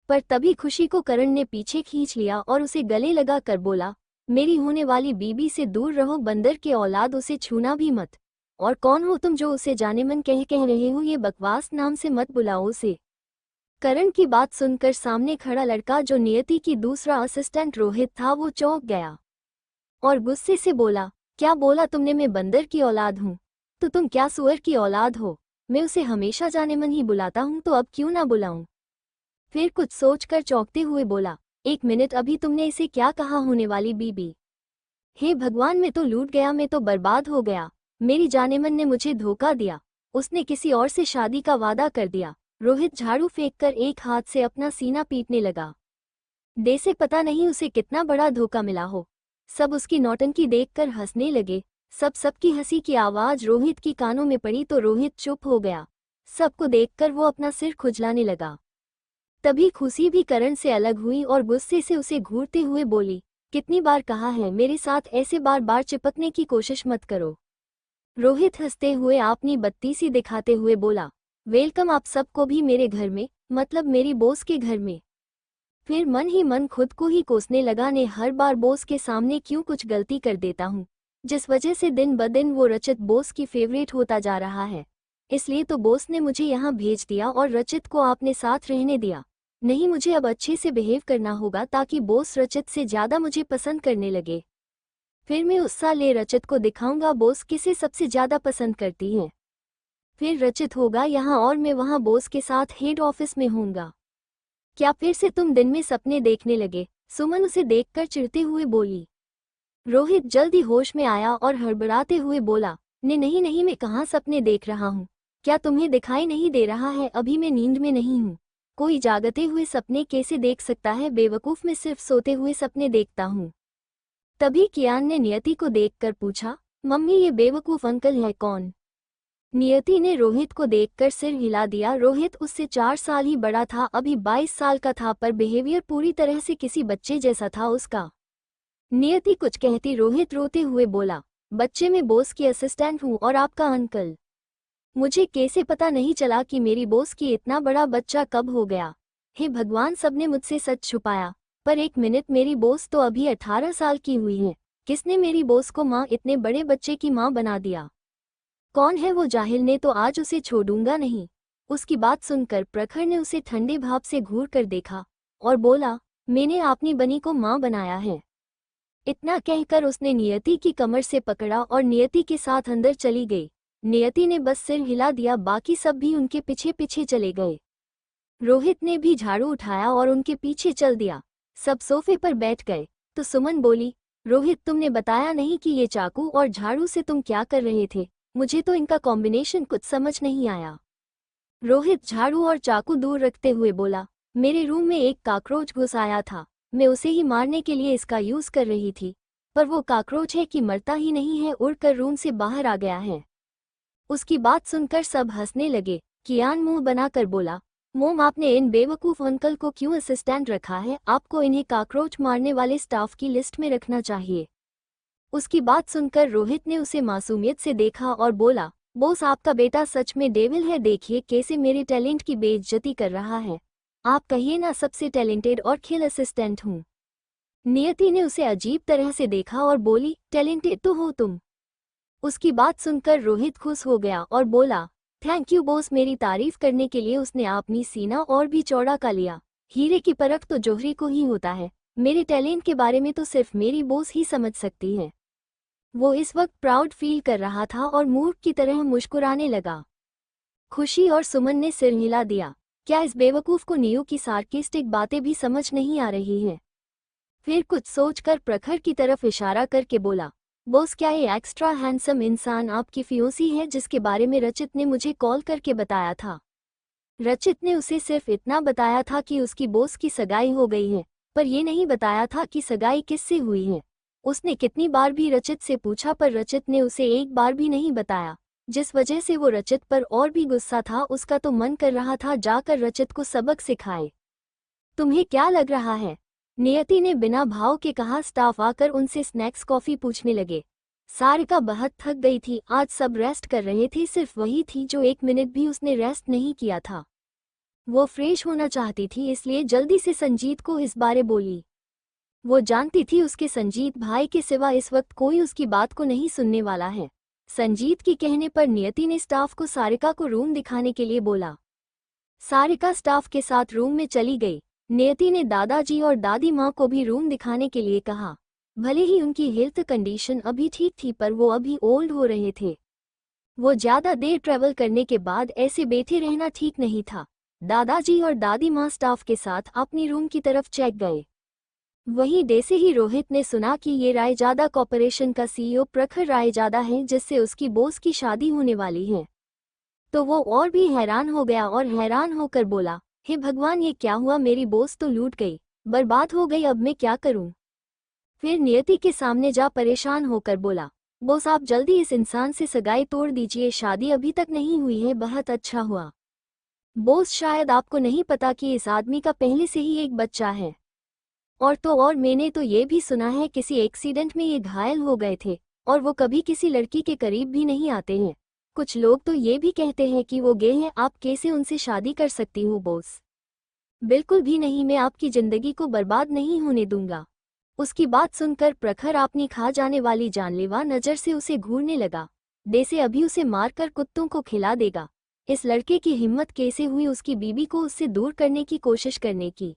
पर तभी खुशी को करण ने पीछे खींच लिया और उसे गले लगा कर बोला, मेरी होने वाली बीबी से दूर रहो बंदर के औलाद, उसे छूना भी मत। और कौन हो तुम जो उसे जानेमन कह रहे हो? ये बकवास नाम से मत बुलाओ उसे। करण की बात सुनकर सामने खड़ा लड़का जो नियति की दूसरा असिस्टेंट रोहित था, वो चौंक गया और गुस्से से बोला, क्या बोला तुमने? मैं बंदर की औलाद हूँ तो तुम क्या सुअर की औलाद हो? मैं उसे हमेशा जानेमन ही बुलाता हूँ, तो अब क्यों ना बुलाऊं? फिर कुछ सोचकर चौंकते हुए बोला, एक मिनट, अभी तुमने इसे क्या कहा? होने वाली बीबी? हे भगवान, मैं तो लूट गया, मैं तो बर्बाद हो गया। मेरी जानेमन ने मुझे धोखा दिया, उसने किसी और से शादी का वादा कर दिया। रोहित झाड़ू फेंककर एक हाथ से अपना सीना पीटने लगा। दे से पता नहीं उसे कितना बड़ा धोखा मिला हो। सब उसकी नौटंकी देखकर हंसने लगे। सबकी हंसी की आवाज रोहित की कानों में पड़ी तो रोहित चुप हो गया। सबको देखकर वो अपना सिर खुजलाने लगा। तभी खुशी भी करण से अलग हुई और गुस्से से उसे घूरते हुए बोली, कितनी बार कहा है मेरे साथ ऐसे बार बार चिपकने की कोशिश मत करो। रोहित हंसते हुए अपनी बत्तीसी दिखाते हुए बोला, वेलकम आप सबको भी मेरे घर में, मतलब मेरी बॉस के घर में। फिर मन ही मन खुद को ही कोसने लगा, ने हर बार बॉस के सामने क्यों कुछ गलती कर देता हूँ, जिस वजह से दिन ब दिन वो रचित बॉस की फेवरेट होता जा रहा है। इसलिए तो बॉस ने मुझे यहाँ भेज दिया और रचित को आपने साथ रहने दिया। नहीं, मुझे अब अच्छे से बिहेव करना होगा ताकि बॉस रचित से ज़्यादा मुझे पसंद करने लगे। फिर मैं उत्साह ले रचित को दिखाऊंगा बॉस किसे सबसे ज़्यादा पसंद करती है। फिर रचित होगा यहाँ और मैं वहाँ बॉस के साथ हेड ऑफिस में होऊंगा। क्या फिर से तुम दिन में सपने देखने लगे? सुमन उसे देखकर चिढ़ते हुए बोली। रोहित जल्दी होश में आया और हड़बड़ाते हुए बोला, नहीं नहीं, मैं कहाँ सपने देख रहा हूँ? क्या तुम्हें दिखाई नहीं दे रहा है अभी मैं नींद में नहीं हूँ? कोई जागते हुए सपने कैसे देख सकता है बेवकूफ़, मैं सिर्फ सोते हुए सपने देखता हूँ। तभी कियान ने नियति को देखकर पूछा, मम्मी ये बेवकूफ़ अंकल है कौन? नियति ने रोहित को देखकर सिर हिला दिया। रोहित उससे 4 साल ही बड़ा था, अभी 22 साल का था, पर बिहेवियर पूरी तरह से किसी बच्चे जैसा था उसका। नियति कुछ कहती रोहित रोते हुए बोला, बच्चे में बॉस की असिस्टेंट हूँ और आपका अंकल। मुझे कैसे पता नहीं चला कि मेरी बॉस की इतना बड़ा बच्चा कब हो गया? हे भगवान, सबने मुझसे सच छुपाया। पर एक मिनट, मेरी बॉस तो अभी 18 साल की हुई है। किसने मेरी बॉस को माँ इतने बड़े बच्चे की माँ बना दिया? कौन है वो जाहिल? ने तो आज उसे छोड़ूंगा नहीं। उसकी बात सुनकर प्रखर ने उसे ठंडे भाव से घूर कर देखा और बोला, मैंने अपनी बनी को माँ बनाया है। इतना कहकर उसने नियति की कमर से पकड़ा और नियति के साथ अंदर चली गई। नियति ने बस सिर हिला दिया, बाकी सब भी उनके पीछे पीछे चले गए। रोहित ने भी झाड़ू उठाया और उनके पीछे चल दिया। सब सोफे पर बैठ गए तो सुमन बोली, रोहित तुमने बताया नहीं कि ये चाकू और झाड़ू से तुम क्या कर रहे थे? मुझे तो इनका कॉम्बिनेशन कुछ समझ नहीं आया। रोहित झाड़ू और चाकू दूर रखते हुए बोला, मेरे रूम में एक कॉकरोच घुस आया था, मैं उसे ही मारने के लिए इसका यूज कर रही थी, पर वो कॉकरोच है कि मरता ही नहीं है, उड़कर रूम से बाहर आ गया है। उसकी बात सुनकर सब हंसने लगे। कियान मुंह बनाकर बोला, मोम आपने इन बेवकूफ़ अंकल को क्यों असिस्टेंट रखा है? आपको इन्हें कॉकरोच मारने वाले स्टाफ की लिस्ट में रखना चाहिए। उसकी बात सुनकर रोहित ने उसे मासूमियत से देखा और बोला, बॉस आपका बेटा सच में डेविल है, देखिए कैसे मेरे टैलेंट की बेइज्जती कर रहा है। आप कहिए ना सबसे टैलेंटेड और खिल असिस्टेंट हूँ। नियति ने उसे अजीब तरह से देखा और बोली, टैलेंटेड तो हो तुम? उसकी बात सुनकर रोहित खुश हो गया और बोला, थैंक यू बॉस। मेरी तारीफ करने के लिए उसने अपनी सीना और भी चौड़ा कर लिया। हीरे की परख तो जौहरी को ही होता है, मेरे टैलेंट के बारे में तो सिर्फ मेरी बॉस ही समझ सकती है। वो इस वक्त प्राउड फील कर रहा था और मूर्ख की तरह मुस्कुराने लगा। खुशी और सुमन ने सिर हिला दिया। क्या इस बेवकूफ़ को नियु की सार्केस्टिक बातें भी समझ नहीं आ रही हैं? फिर कुछ सोचकर प्रखर की तरफ इशारा करके बोला, बॉस क्या ये एक्स्ट्रा हैंडसम इंसान आपकी फियोंसी है जिसके बारे में रचित ने मुझे कॉल करके बताया था? रचित ने उसे सिर्फ इतना बताया था कि उसकी बॉस की सगाई हो गई है, पर ये नहीं बताया था कि सगाई किससे हुई है। उसने कितनी बार भी रचित से पूछा पर रचित ने उसे एक बार भी नहीं बताया, जिस वजह से वो रचित पर और भी गुस्सा था। उसका तो मन कर रहा था जाकर रचित को सबक सिखाए। तुम्हें क्या लग रहा है? नियति ने बिना भाव के कहा। स्टाफ आकर उनसे स्नैक्स कॉफी पूछने लगे। सारिका बहुत थक गई थी, आज सब रेस्ट कर रहे थे, सिर्फ वही थी जो 1 मिनट भी उसने रेस्ट नहीं किया था। वो फ्रेश होना चाहती थी, इसलिए जल्दी से संजीत को इस बारे बोली। वो जानती थी उसके संजीत भाई के सिवा इस वक्त कोई उसकी बात को नहीं सुनने वाला है। संजीत के कहने पर नियति ने स्टाफ को सारिका को रूम दिखाने के लिए बोला। सारिका स्टाफ के साथ रूम में चली गई। नियति ने दादाजी और दादी माँ को भी रूम दिखाने के लिए कहा। भले ही उनकी हेल्थ कंडीशन अभी ठीक थी, पर वो अभी ओल्ड हो रहे थे। वो ज्यादा देर ट्रैवल करने के बाद ऐसे बैठे रहना ठीक नहीं था। दादाजी और दादी माँ स्टाफ के साथ अपनी रूम की तरफ चेक गए। वहीं जैसे ही रोहित ने सुना कि ये रायजादा कॉर्पोरेशन का सीईओ प्रखर रायजादा है, जिससे उसकी बॉस की शादी होने वाली है, तो वो और भी हैरान हो गया और हैरान होकर बोला, हे भगवान, ये क्या हुआ? मेरी बॉस तो लूट गई, बर्बाद हो गई, अब मैं क्या करूं? फिर नियति के सामने जा परेशान होकर बोला, बॉस आप जल्दी इस इंसान से सगाई तोड़ दीजिए, शादी अभी तक नहीं हुई है। बहुत अच्छा हुआ बॉस, शायद आपको नहीं पता कि इस आदमी का पहले से ही एक बच्चा है। और तो और मैंने तो ये भी सुना है किसी एक्सीडेंट में ये घायल हो गए थे, और वो कभी किसी लड़की के करीब भी नहीं आते हैं। कुछ लोग तो ये भी कहते हैं कि वो गे हैं। आप कैसे उनसे शादी कर सकती हूँ बॉस? बिल्कुल भी नहीं, मैं आपकी जिंदगी को बर्बाद नहीं होने दूंगा। उसकी बात सुनकर प्रखर अपनी खा जाने वाली जानलेवा नजर से उसे घूरने लगा। जैसे अभी उसे मारकर कुत्तों को खिला देगा। इस लड़के की हिम्मत कैसे हुई उसकी बीबी को उससे दूर करने की कोशिश करने की?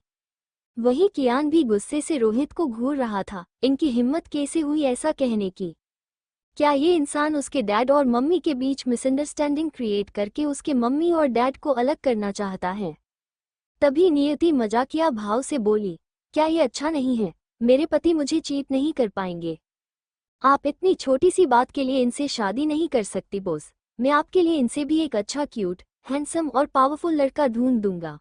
वहीं कियान भी गुस्से से रोहित को घूर रहा था। इनकी हिम्मत कैसे हुई ऐसा कहने की? क्या ये इंसान उसके डैड और मम्मी के बीच मिसअंडरस्टैंडिंग क्रिएट करके उसके मम्मी और डैड को अलग करना चाहता है? तभी नियति मजाकिया भाव से बोली, क्या ये अच्छा नहीं है? मेरे पति मुझे चीट नहीं कर पाएंगे। आप इतनी छोटी सी बात के लिए इनसे शादी नहीं कर सकती बॉस। मैं आपके लिए इनसे भी एक अच्छा, क्यूट, हैंडसम और पावरफुल लड़का ढूंढ दूंगा।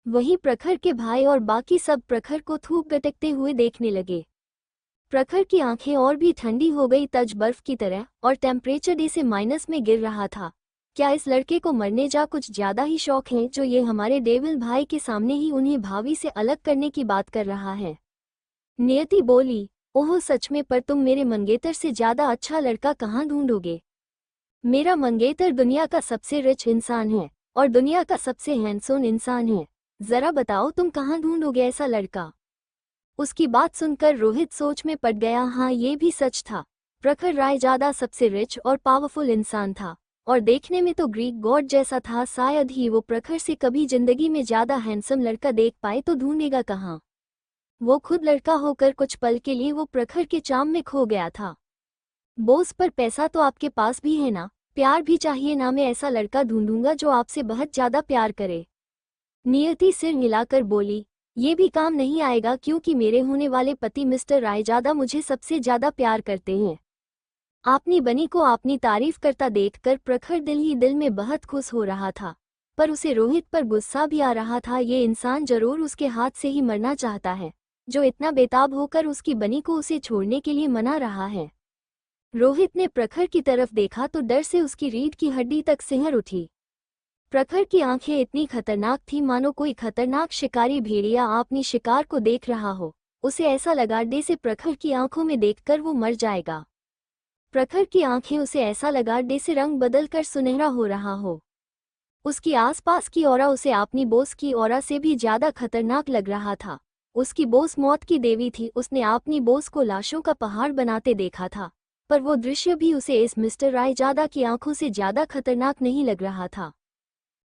वहीं प्रखर के भाई और बाकी सब प्रखर को थूक गटकते हुए देखने लगे। प्रखर की आंखें और भी ठंडी हो गई, तज बर्फ की तरह, और टेम्परेचर डे से माइनस में गिर रहा था। क्या इस लड़के को मरने जा कुछ ज्यादा ही शौक है, जो ये हमारे डेविल भाई के सामने ही उन्हें भाभी से अलग करने की बात कर रहा है? नियति बोली, ओह सच में, पर तुम मेरे मंगेतर से ज्यादा अच्छा लड़का कहाँ ढूंढोगे? मेरा मंगेतर दुनिया का सबसे रिच इंसान है और दुनिया का सबसे हैंडसम इंसान है। जरा बताओ तुम कहाँ ढूंढोगे ऐसा लड़का? उसकी बात सुनकर रोहित सोच में पड़ गया। हाँ, ये भी सच था। प्रखर रायजादा सबसे रिच और पावरफुल इंसान था, और देखने में तो ग्रीक गॉड जैसा था। शायद ही वो प्रखर से कभी जिंदगी में ज्यादा हैंडसम लड़का देख पाए, तो ढूंढेगा कहाँ? वो खुद लड़का होकर कुछ पल के लिए वो प्रखर के चाम में खो गया था। बॉस, पर पैसा तो आपके पास भी है ना? प्यार भी चाहिए ना? मैं ऐसा लड़का ढूंढूंगा जो आपसे बहुत ज्यादा प्यार करे। नियति सिर हिलाकर बोली, ये भी काम नहीं आएगा, क्योंकि मेरे होने वाले पति मिस्टर रायजादा मुझे सबसे ज्यादा प्यार करते हैं। आपनी बनी को अपनी तारीफ करता देखकर प्रखर दिल ही दिल में बहुत खुश हो रहा था, पर उसे रोहित पर गुस्सा भी आ रहा था। ये इंसान जरूर उसके हाथ से ही मरना चाहता है, जो इतना बेताब होकर उसकी बनी को उसे छोड़ने के लिए मना रहा है। रोहित ने प्रखर की तरफ देखा तो डर से उसकी रीढ़ की हड्डी तक सिहर उठी। प्रखर की आंखें इतनी खतरनाक थीं मानो कोई खतरनाक शिकारी भेड़िया अपनी शिकार को देख रहा हो। उसे ऐसा लगा जैसे प्रखर की आंखों में देखकर वो मर जाएगा। प्रखर की आंखें उसे ऐसा लगा जैसे रंग बदलकर सुनहरा हो रहा हो। उसकी आसपास की औरा उसे अपनी बॉस की औरा से भी ज्यादा खतरनाक लग रहा था। उसकी बॉस मौत की देवी थी। उसने अपनी बॉस को लाशों का पहाड़ बनाते देखा था, पर वो दृश्य भी उसे इस मिस्टर रायजादा की आंखों से ज्यादा खतरनाक नहीं लग रहा था।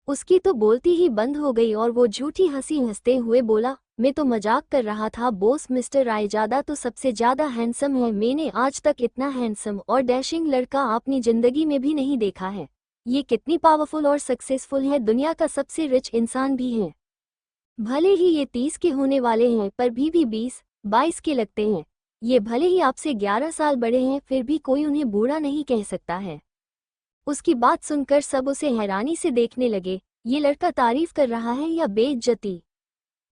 उसकी तो बोलती ही बंद हो गई और वो झूठी हंसी हंसते हुए बोला, मैं तो मजाक कर रहा था बॉस, मिस्टर रायजादा तो सबसे ज्यादा हैंडसम है। मैंने आज तक इतना हैंडसम और डैशिंग लड़का अपनी जिंदगी में भी नहीं देखा है। ये कितनी पावरफुल और सक्सेसफुल है, दुनिया का सबसे रिच इंसान भी है। भले ही ये 30 के होने वाले हैं, पर भी 20-22 के लगते हैं। ये भले ही आपसे 11 साल बड़े हैं, फिर भी कोई उन्हें बूढ़ा नहीं कह सकता है। उसकी बात सुनकर सब उसे हैरानी से देखने लगे। ये लड़का तारीफ कर रहा है या बेइज्जती?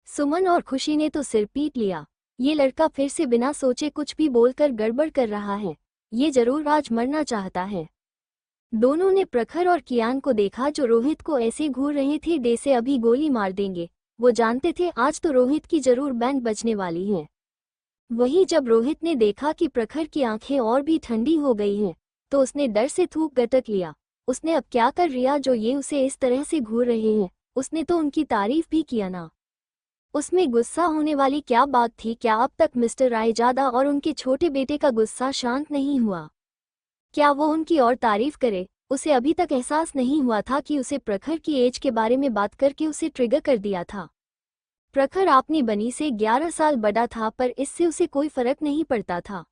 सुमन और खुशी ने तो सिर पीट लिया। ये लड़का फिर से बिना सोचे कुछ भी बोलकर गड़बड़ कर रहा है। ये जरूर आज मरना चाहता है। दोनों ने प्रखर और कियान को देखा जो रोहित को ऐसे घूर रहे थे जैसे अभी गोली मार देंगे। वो जानते थे आज तो रोहित की जरूर बैंड बजने वाली है। वहीं जब रोहित ने देखा कि प्रखर की आंखें और भी ठंडी हो गई हैं, तो उसने डर से थूक गटक लिया। उसने अब क्या कर रिया जो ये उसे इस तरह से घूर रहे हैं। उसने तो उनकी तारीफ भी किया ना। उसमें गुस्सा होने वाली क्या बात थी। क्या अब तक मिस्टर रायजादा और उनके छोटे बेटे का गुस्सा शांत नहीं हुआ? क्या वो उनकी और तारीफ करे? उसे अभी तक एहसास नहीं हुआ था कि उसे प्रखर की एज के बारे में बात करके उसे ट्रिगर कर दिया था। प्रखर अपनी बनी से 11 साल बड़ा था, पर इससे उसे कोई फर्क नहीं पड़ता था।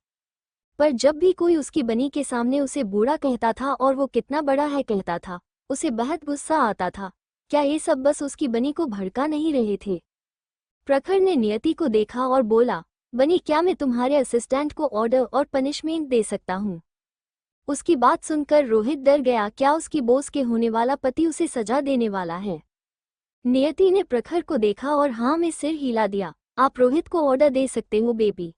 पर जब भी कोई उसकी बनी के सामने उसे बूढ़ा कहता था और वो कितना बड़ा है कहता था, उसे बहुत गुस्सा आता था। क्या ये सब बस उसकी बनी को भड़का नहीं रहे थे? प्रखर ने नियति को देखा और बोला, बनी क्या मैं तुम्हारे असिस्टेंट को ऑर्डर और पनिशमेंट दे सकता हूँ? उसकी बात सुनकर रोहित डर गया। क्या उसकी बॉस के होने वाला पति उसे सजा देने वाला है? नियति ने प्रखर को देखा और हाँ में सिर हिला दिया। आप रोहित को ऑर्डर दे सकते हो बेबी।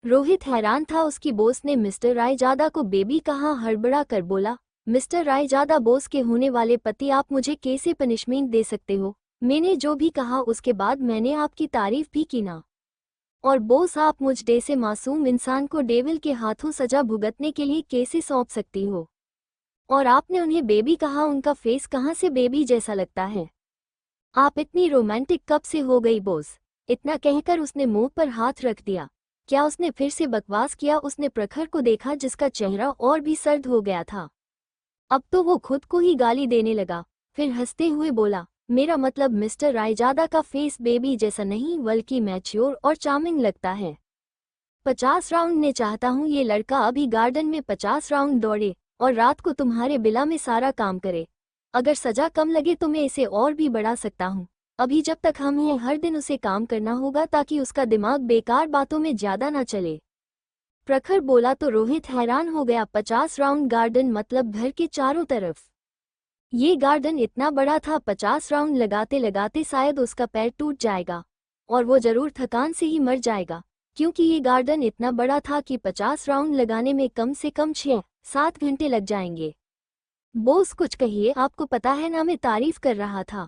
रोहित हैरान था। उसकी बॉस ने मिस्टर रायजादा को बेबी कहा। हड़बड़ा कर बोला, मिस्टर रायजादा बॉस के होने वाले पति, आप मुझे कैसे पनिशमेंट दे सकते हो? मैंने जो भी कहा उसके बाद मैंने आपकी तारीफ भी की ना। और बॉस आप मुझ जैसे मासूम इंसान को डेविल के हाथों सजा भुगतने के लिए कैसे सौंप सकती हो? और आपने उन्हें बेबी कहा, उनका फेस कहाँ से बेबी जैसा लगता है? आप इतनी रोमांटिक कब से हो गई बॉस? इतना कहकर उसने मुंह पर हाथ रख दिया। क्या उसने फिर से बकवास किया? उसने प्रखर को देखा जिसका चेहरा और भी सर्द हो गया था। अब तो वो खुद को ही गाली देने लगा। फिर हंसते हुए बोला, मेरा मतलब मिस्टर रायजादा का फेस बेबी जैसा नहीं बल्कि मैच्योर और चार्मिंग लगता है। 50 राउंड ने चाहता हूँ ये लड़का अभी गार्डन में 50 राउंड दौड़े और रात को तुम्हारे बिला में सारा काम करे। अगर सजा कम लगे तो मैं इसे और भी बढ़ा सकता हूँ। अभी जब तक हम हैं हर दिन उसे काम करना होगा ताकि उसका दिमाग बेकार बातों में ज्यादा ना चले। प्रखर बोला तो रोहित हैरान हो गया। 50 राउंड गार्डन मतलब घर के चारों तरफ? ये गार्डन इतना बड़ा था, 50 राउंड लगाते लगाते शायद उसका पैर टूट जाएगा और वो जरूर थकान से ही मर जाएगा, क्योंकि ये गार्डन इतना बड़ा था कि 50 राउंड लगाने में कम से कम 6-7 घंटे लग जाएंगे। बॉस कुछ कहिए, आपको पता है ना मैं तारीफ कर रहा था।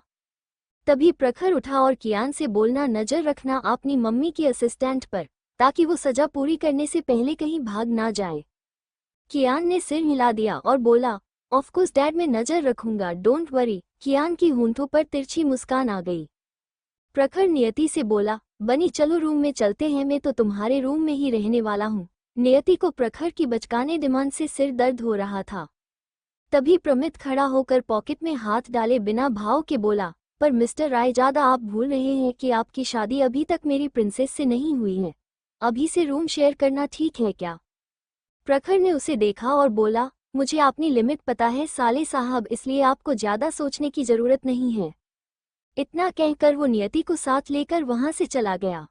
तभी प्रखर उठा और कियान से बोलना, नजर रखना अपनी मम्मी की असिस्टेंट पर, ताकि वो सजा पूरी करने से पहले कहीं भाग ना जाए। कियान ने सिर हिला दिया और बोला, ऑफ कोर्स डैड, मैं नजर रखूंगा, डोंट वरी। कियान की होंठों पर तिरछी मुस्कान आ गई। प्रखर नियति से बोला, बनी चलो रूम में चलते हैं, मैं तो तुम्हारे रूम में ही रहने वाला हूँ। नियति को प्रखर की बचकाने डिमांड से सिर दर्द हो रहा था। तभी प्रमित खड़ा होकर पॉकेट में हाथ डाले बिना भाव के बोला, पर मिस्टर रायजादा आप भूल रहे हैं कि आपकी शादी अभी तक मेरी प्रिंसेस से नहीं हुई है। अभी से रूम शेयर करना ठीक है क्या? प्रखर ने उसे देखा और बोला, मुझे अपनी लिमिट पता है साले साहब, इसलिए आपको ज्यादा सोचने की जरूरत नहीं है। इतना कहकर वो नियति को साथ लेकर वहां से चला गया।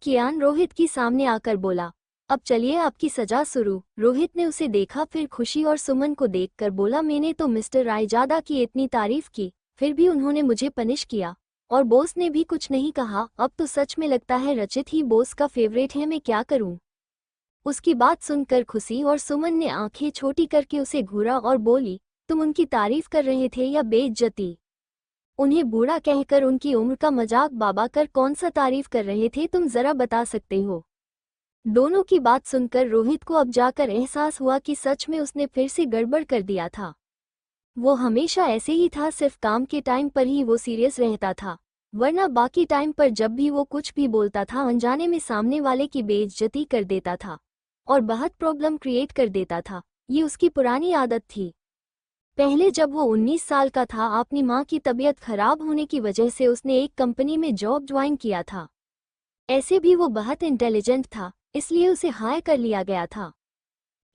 कियान रोहित की सामने आकर बोला, अब चलिए आपकी सजा शुरू। रोहित ने उसे देखा, फिर खुशी और सुमन को देखकर बोला, मैंने तो मिस्टर रायजादा की इतनी तारीफ की, फिर भी उन्होंने मुझे पनिश किया और बॉस ने भी कुछ नहीं कहा। अब तो सच में लगता है रचित ही बॉस का फेवरेट है, मैं क्या करूं? उसकी बात सुनकर खुशी और सुमन ने आंखें छोटी करके उसे घूरा और बोली, तुम उनकी तारीफ कर रहे थे या बेइज्जती? उन्हें बूढ़ा कहकर उनकी उम्र का मजाक बाबा कर कौन सा तारीफ कर रहे थे, तुम जरा बता सकते हो? दोनों की बात सुनकर रोहित को अब जाकर एहसास हुआ कि सच में उसने फिर से गड़बड़ कर दिया था। वो हमेशा ऐसे ही था, सिर्फ काम के टाइम पर ही वो सीरियस रहता था, वरना बाकी टाइम पर जब भी वो कुछ भी बोलता था अनजाने में सामने वाले की बेइज्जती कर देता था और बहुत प्रॉब्लम क्रिएट कर देता था। ये उसकी पुरानी आदत थी। पहले जब वो 19 साल का था, अपनी माँ की तबीयत खराब होने की वजह से उसने एक कंपनी में जॉब ज्वाइन किया था। ऐसे भी वो बहुत इंटेलिजेंट था, इसलिए उसे हायर कर लिया गया था।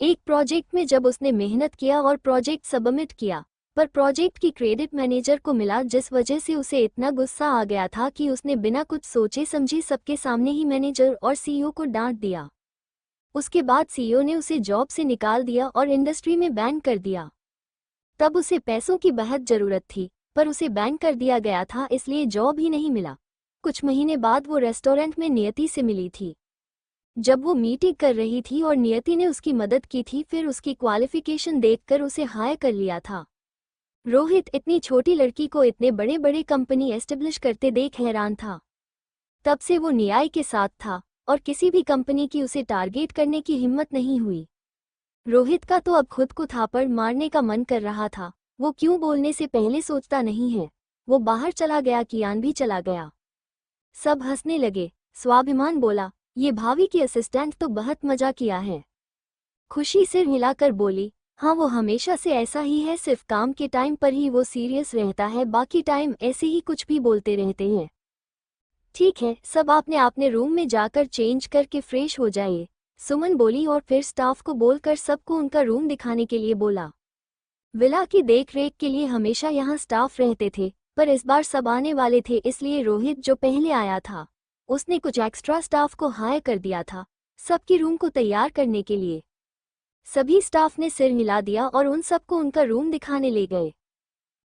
एक प्रोजेक्ट में जब उसने मेहनत किया और प्रोजेक्ट सबमिट किया, पर प्रोजेक्ट की क्रेडिट मैनेजर को मिला, जिस वजह से उसे इतना गुस्सा आ गया था कि उसने बिना कुछ सोचे समझे सबके सामने ही मैनेजर और सीईओ को डांट दिया। उसके बाद सीईओ ने उसे जॉब से निकाल दिया और इंडस्ट्री में बैन कर दिया। तब उसे पैसों की बहुत जरूरत थी, पर उसे बैन कर दिया गया था, इसलिए जॉब ही नहीं मिला। कुछ महीने बाद वो रेस्टोरेंट में नियति से मिली थी। जब वो मीटिंग कर रही थी और नियति ने उसकी मदद की थी, फिर उसकी क्वालिफिकेशन देखकर उसे हायर कर लिया था। रोहित इतनी छोटी लड़की को इतने बड़े बड़े कंपनी एस्टेब्लिश करते देख हैरान था। तब से वो न्याय के साथ था और किसी भी कंपनी की उसे टारगेट करने की हिम्मत नहीं हुई। रोहित का तो अब खुद को थापड़ मारने का मन कर रहा था। वो क्यों बोलने से पहले सोचता नहीं है। वो बाहर चला गया, कियान भी चला गया। सब हंसने लगे। स्वाभिमान बोला, ये भाभी की असिस्टेंट तो बहुत मजा किया है। खुशी सिर हिलाकर बोली, हाँ वो हमेशा से ऐसा ही है, सिर्फ काम के टाइम पर ही वो सीरियस रहता है, बाकी टाइम ऐसे ही कुछ भी बोलते रहते हैं। ठीक है, सब आपने अपने रूम में जाकर चेंज करके फ्रेश हो जाइए, सुमन बोली और फिर स्टाफ को बोलकर सबको उनका रूम दिखाने के लिए बोला। विला की देखरेख के लिए हमेशा यहाँ स्टाफ रहते थे, पर इस बार सब आने वाले थे, इसलिए रोहित जो पहले आया था उसने कुछ एक्स्ट्रा स्टाफ को हायर कर दिया था सबकी रूम को तैयार करने के लिए। सभी स्टाफ ने सिर हिला दिया और उन सबको उनका रूम दिखाने ले गए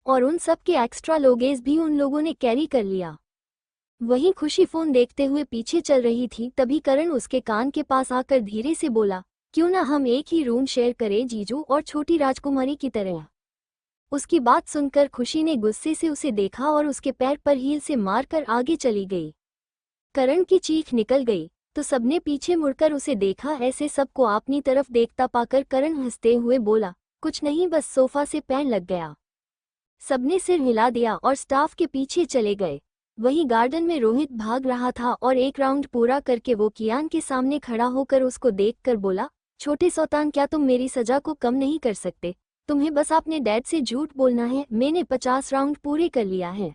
और उन सब के एक्स्ट्रा लगेज भी उन लोगों ने कैरी कर लिया। वहीं खुशी फोन देखते हुए पीछे चल रही थी, तभी करण उसके कान के पास आकर धीरे से बोला, क्यों ना हम एक ही रूम शेयर करें जीजू, और छोटी राजकुमारी की तरह। उसकी बात सुनकर खुशी ने गुस्से से उसे देखा और उसके पैर पर हील से मारकर आगे चली गई। करण की चीख निकल गई तो सबने पीछे मुड़कर उसे देखा। ऐसे सबको अपनी तरफ देखता पाकर करण हंसते हुए बोला, कुछ नहीं, बस सोफा से पैर लग गया। सबने सिर हिला दिया और स्टाफ के पीछे चले गए। वहीं गार्डन में रोहित भाग रहा था और एक राउंड पूरा करके वो कियान के सामने खड़ा होकर उसको देखकर बोला, छोटे सौतान, क्या तुम मेरी सजा को कम नहीं कर सकते? तुम्हें बस अपने डैड से झूठ बोलना है। मैंने 50 राउंड पूरे कर लिया है।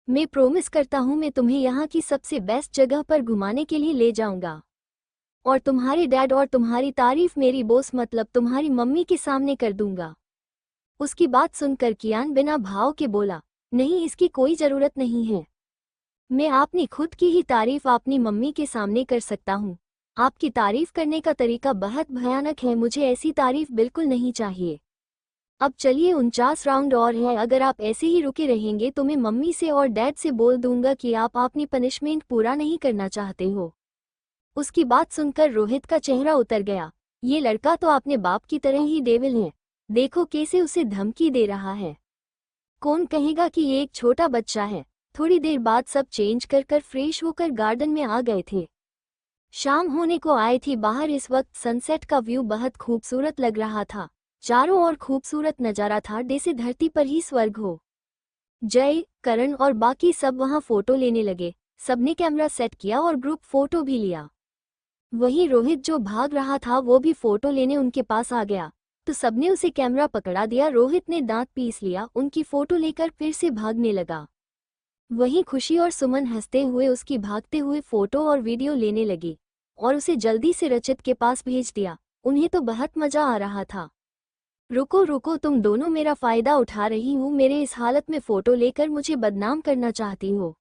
मैं प्रॉमिस करता हूँ मैं तुम्हें यहाँ की सबसे बेस्ट जगह पर घुमाने के लिए ले जाऊंगा और तुम्हारे डैड और तुम्हारी तारीफ मेरी बॉस मतलब तुम्हारी मम्मी के सामने कर दूंगा। उसकी बात सुनकर कियान बिना भाव के बोला, नहीं, इसकी कोई जरूरत नहीं है। मैं अपनी खुद की ही तारीफ अपनी मम्मी के सामने कर सकता हूँ। आपकी तारीफ करने का तरीका बहुत भयानक है, मुझे ऐसी तारीफ बिल्कुल नहीं चाहिए। अब चलिए, 49 राउंड और है, अगर आप ऐसे ही रुके रहेंगे तो मैं मम्मी से और डैड से बोल दूंगा कि आप अपनी पनिशमेंट पूरा नहीं करना चाहते हो। उसकी बात सुनकर रोहित का चेहरा उतर गया। ये लड़का तो अपने बाप की तरह ही डेविल है, देखो कैसे उसे धमकी दे रहा है। कौन कहेगा कि ये एक छोटा बच्चा है। थोड़ी देर बाद सब चेंज कर फ्रेश होकर गार्डन में आ गए थे। शाम होने को आई थी। बाहर इस वक्त सनसेट का व्यू बहुत खूबसूरत लग रहा था। चारों ओर खूबसूरत नजारा था, जैसे धरती पर ही स्वर्ग हो। जय, करण और बाकी सब वहां फोटो लेने लगे। सबने कैमरा सेट किया और ग्रुप फोटो भी लिया। वहीं रोहित जो भाग रहा था वो भी फोटो लेने उनके पास आ गया, तो सबने उसे कैमरा पकड़ा दिया। रोहित ने दांत पीस लिया, उनकी फोटो लेकर फिर से भागने लगा। वहीं खुशी और सुमन हंसते हुए उसकी भागते हुए फोटो और वीडियो लेने लगी और उसे जल्दी से रचित के पास भेज दिया। उन्हें तो बहुत मजा आ रहा था। रुको रुको, तुम दोनों मेरा फायदा उठा रही हो, मेरे इस हालत में फोटो लेकर मुझे बदनाम करना चाहती हो।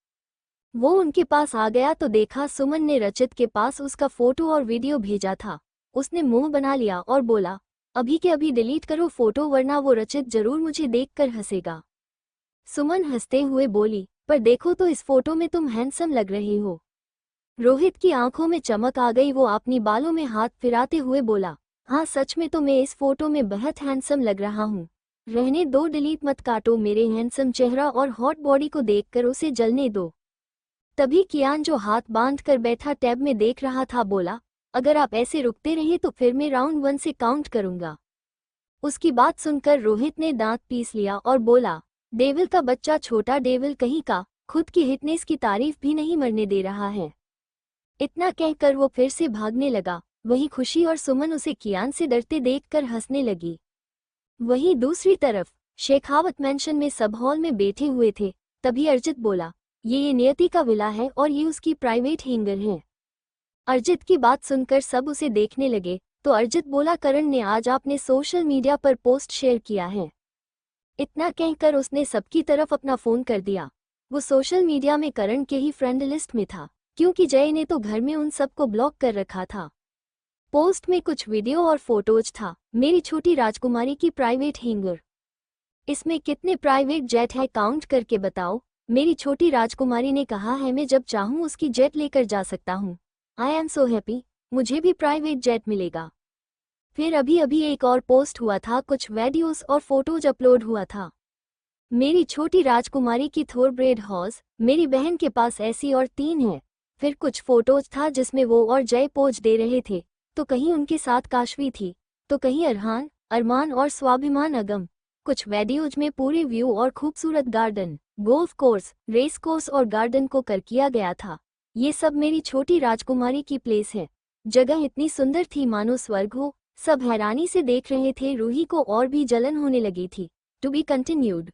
वो उनके पास आ गया तो देखा सुमन ने रचित के पास उसका फोटो और वीडियो भेजा था। उसने मुंह बना लिया और बोला, अभी के अभी डिलीट करो फोटो, वरना वो रचित जरूर मुझे देखकर हंसेगा। सुमन हंसते हुए बोली, पर देखो तो इस फोटो में तुम हैंडसम लग रहे हो। रोहित की आंखों में चमक आ गई। वो अपनी बालों में हाथ फिराते हुए बोला, हाँ सच में तो मैं इस फोटो में बहुत हैंडसम लग रहा हूँ। रहने दो, डिलीट मत काटो, मेरे हैंडसम चेहरा और हॉट बॉडी को देखकर उसे जलने दो। तभी कियान जो हाथ बांध कर बैठा टैब में देख रहा था बोला, अगर आप ऐसे रुकते रहे तो फिर मैं राउंड 1 से काउंट करूंगा। उसकी बात सुनकर रोहित ने दांत पीस लिया और बोला, डेविल का बच्चा, छोटा डेविल कहीं का, खुद की हिटनेस की तारीफ भी नहीं मरने दे रहा है। इतना कहकर वो फिर से भागने लगा। वहीं खुशी और सुमन उसे कियान से डरते देखकर हंसने लगी। वहीं दूसरी तरफ शेखावत मेंशन में सब हॉल में बैठे हुए थे। तभी अर्जित बोला, ये नियति का विला है और ये उसकी प्राइवेट हैंगर है। अर्जित की बात सुनकर सब उसे देखने लगे तो अर्जित बोला, करण ने आज आपने सोशल मीडिया पर पोस्ट शेयर किया है। इतना कहकर उसने सबकी तरफ अपना फोन कर दिया। वो सोशल मीडिया में करण के ही फ्रेंड लिस्ट में था, क्योंकि जय ने तो घर में उन सबको ब्लॉक कर रखा था। पोस्ट में कुछ वीडियो और फोटोज था। मेरी छोटी राजकुमारी की प्राइवेट हैंगर। इसमें कितने प्राइवेट जेट है, काउंट करके बताओ। मेरी छोटी राजकुमारी ने कहा है मैं जब चाहूँ उसकी जेट लेकर जा सकता हूँ। आई एम सो हैप्पी, मुझे भी प्राइवेट जेट मिलेगा। फिर अभी अभी एक और पोस्ट हुआ था, कुछ वीडियोस और फोटोज अपलोड हुआ था। मेरी छोटी राजकुमारी की थोरब्रेड हॉर्स, मेरी बहन के पास ऐसी और 3 है। फिर कुछ फोटोज था जिसमें वो और जय पोज दे रहे थे, तो कहीं उनके साथ काशवी थी, तो कहीं अरहान, अरमान और स्वाभिमान अगम। कुछ वीडियोज में पूरे व्यू और खूबसूरत garden, golf course, race course और गार्डन को कर किया गया था। ये सब मेरी छोटी राजकुमारी की प्लेस है। जगह इतनी सुंदर थी मानो स्वर्ग हो। सब हैरानी से देख रहे थे, रूही को और भी जलन होने लगी थी। To be continued.